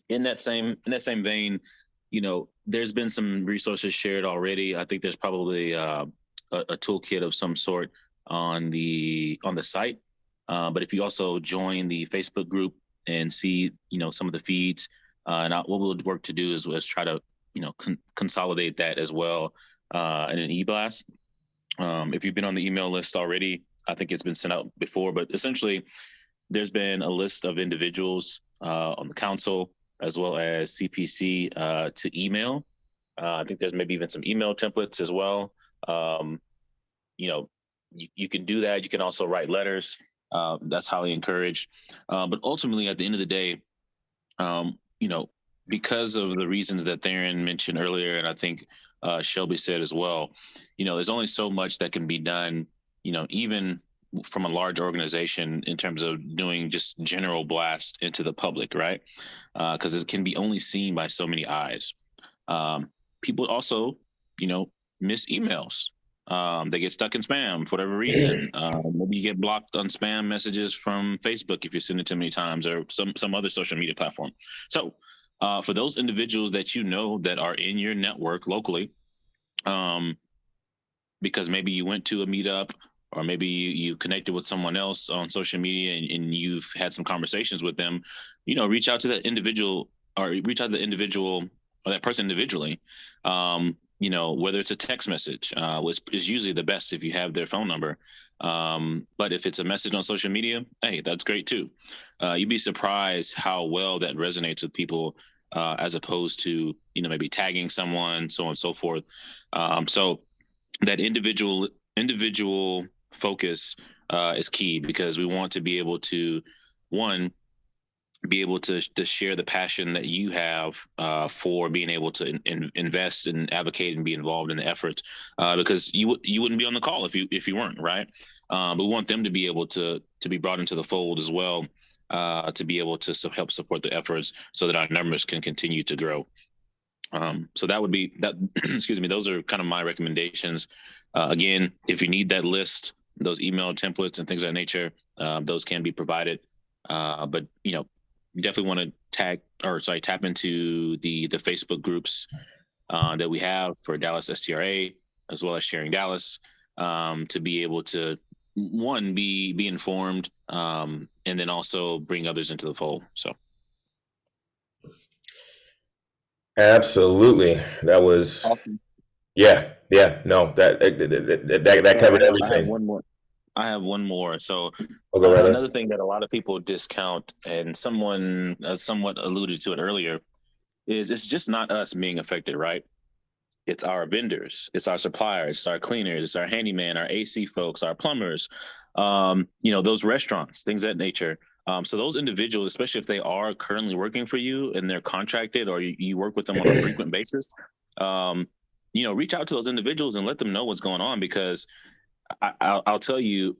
in that same vein, there's been some resources shared already. I think there's probably a toolkit of some sort on the site. But if you also join the Facebook group and see, some of the feeds, and what we'll work to do is try to, consolidate that as well in an e-blast. If you've been on the email list already, I think it's been sent out before, but essentially there's been a list of individuals on the council as well as CPC to email. I think there's maybe even some email templates as well. You can do that. You can also write letters. That's highly encouraged. But ultimately, at the end of the day, because of the reasons that Theron mentioned earlier, and I think Shelby said as well, there's only so much that can be done, even from a large organization in terms of doing just general blast into the public, right? Because it can be only seen by so many eyes. People also, miss emails. They get stuck in spam for whatever reason. Maybe you get blocked on spam messages from Facebook if you send it too many times, or some other social media platform. So for those individuals that that are in your network locally, because maybe you went to a meetup, or maybe you connected with someone else on social media and you've had some conversations with them, reach out to that individual, or reach out to the individual or that person individually. Whether it's a text message, which is usually the best if you have their phone number. But if it's a message on social media, hey, that's great too. You'd be surprised how well that resonates with people, as opposed to, maybe tagging someone, so on and so forth. So that individual focus is key, because we want to be able to, be able to share the passion that you have for being able to invest and advocate and be involved in the efforts, because you wouldn't be on the call if you weren't, right? But we want them to be able to be brought into the fold as well, to be able to help support the efforts so that our numbers can continue to grow. So that would be that. Excuse me. Those are kind of my recommendations. Again, if you need that list, those email templates and things of that nature, those can be provided. But you definitely want to tap into the Facebook groups that we have for Dallas STRA, as well as Sharing Dallas, to be able to, one, be informed, and then also bring others into the fold. So. Absolutely. That was Awesome. No, that covered everything. I have one more. So Right another thing that a lot of people discount, and someone somewhat alluded to it earlier, is it's just not us being affected, right? It's our vendors, it's our suppliers, it's our cleaners, it's our handyman, our AC folks, our plumbers, those restaurants, things of that nature. So those individuals, especially if they are currently working for you and they're contracted, or you work with them on a frequent basis, reach out to those individuals and let them know what's going on, because I'll tell you,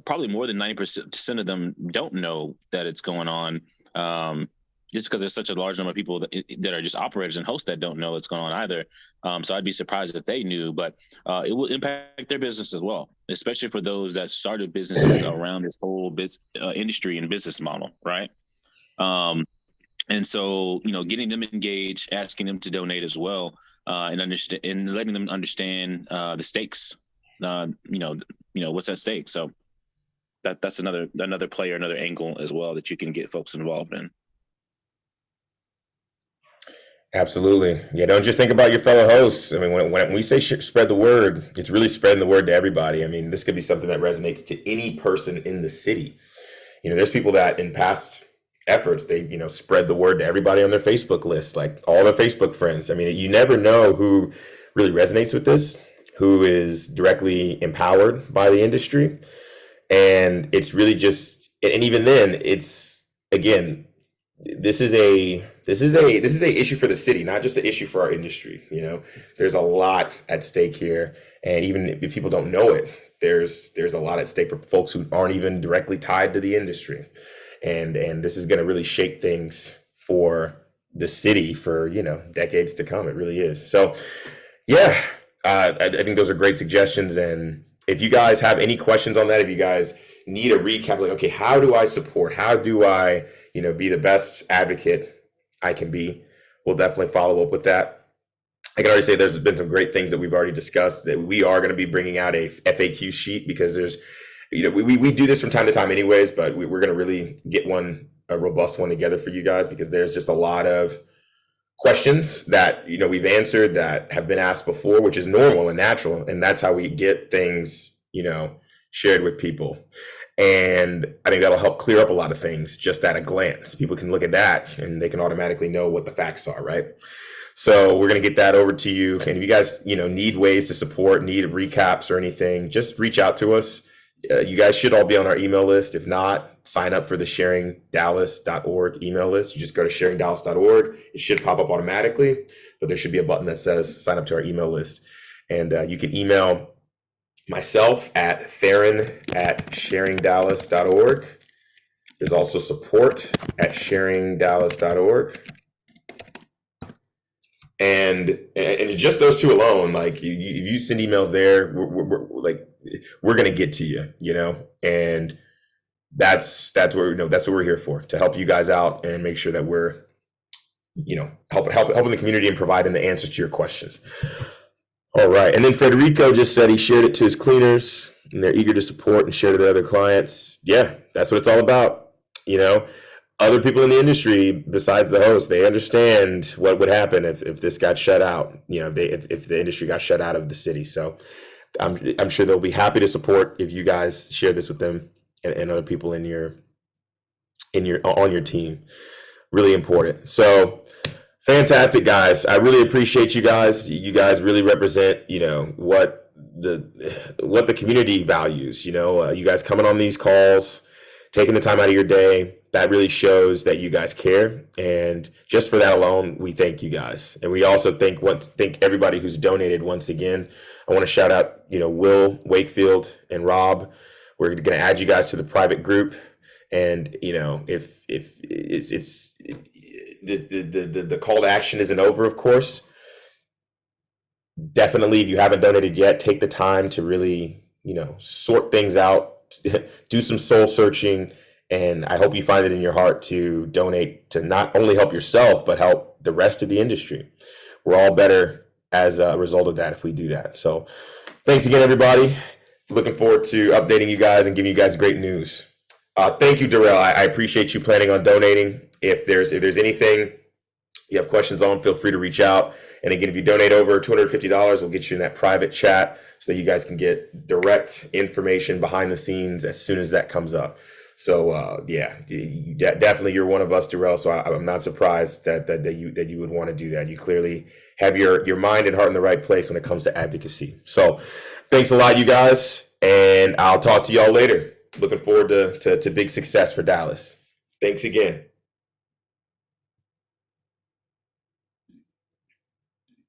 probably more than 90% of them don't know that it's going on, just because there's such a large number of people that are just operators and hosts that don't know it's going on either. So I'd be surprised if they knew, but it will impact their business as well, especially for those that started businesses around this whole industry and business model, right? And so, getting them engaged, asking them to donate as well, and understand, and letting them understand the stakes. What's at stake. So that's another player, another angle as well that you can get folks involved in. Absolutely. Yeah, don't just think about your fellow hosts. I mean, when we say spread the word, it's really spreading the word to everybody. I mean, this could be something that resonates to any person in the city. There's people that in past efforts. They, you know, spread the word to everybody on their Facebook list, like all their Facebook friends. I mean, you never know who really resonates with this, who is directly empowered by the industry. And it's really just, and even then, it's, again, this is a issue for the city, not just an issue for our industry. You know, there's a lot at stake here, and even if people don't know it, there's a lot at stake for folks who aren't even directly tied to the industry, and this is going to really shape things for the city for, you know, decades to come. It really is. So, yeah, I think those are great suggestions, and if you guys have any questions on that, if you guys need a recap, like, okay, how do I support? How do I, you know, be the best advocate I can be? We'll definitely follow up with that. I can already say there's been some great things that we've already discussed, that we are going to be bringing out a FAQ sheet, because there's, you know, we do this from time to time anyways, but we're going to really get a robust one together for you guys, because there's just a lot of questions that, you know, we've answered that have been asked before, which is normal and natural. And that's how we get things, you know, shared with people. And I think that'll help clear up a lot of things just at a glance. People can look at that and they can automatically know what the facts are, right? So we're going to get that over to you. And if you guys, you know, need ways to support, need recaps or anything, just reach out to us. You guys should all be on our email list. If not, sign up for the sharingdallas.org email list. You just go to sharingdallas.org. It should pop up automatically, but there should be a button that says sign up to our email list. And you can email myself at theron@sharingdallas.org. There's also support@sharingdallas.org. And just those two alone, like, if you send emails there, we're going to get to you, you know, and that's where, you know, that's what we're here for, to help you guys out and make sure that we're, you know, helping the community and providing the answers to your questions. All right. And then Federico just said he shared it to his cleaners and they're eager to support and share to the other clients. Yeah, that's what it's all about. You know, other people in the industry besides the host, they understand what would happen if this got shut out, you know, if the industry got shut out of the city. So I'm sure they'll be happy to support if you guys share this with them and other people on your team. Really important. So fantastic, guys. I really appreciate you guys. You guys really represent, you know, what the community values. You know, you guys coming on these calls, taking the time out of your day, that really shows that you guys care. And just for that alone, we thank you guys. And we also thank everybody who's donated once again. I want to shout out, you know, Will, Wakefield, and Rob. We're going to add you guys to the private group. And, you know, if the call to action isn't over, of course, definitely, if you haven't donated yet, take the time to really, you know, sort things out, do some soul searching. And I hope you find it in your heart to donate to not only help yourself, but help the rest of the industry. We're all better as a result of that if we do that. So thanks again, everybody. Looking forward to updating you guys and giving you guys great news. Thank you, Darrell. I appreciate you planning on donating. If there's anything you have questions on, feel free to reach out. And again, if you donate over $250, we'll get you in that private chat so that you guys can get direct information behind the scenes as soon as that comes up. So yeah, definitely you're one of us, Darrell. So I'm not surprised that you would want to do that. You clearly have your mind and heart in the right place when it comes to advocacy. So thanks a lot, you guys, and I'll talk to y'all later. Looking forward to big success for Dallas. Thanks again.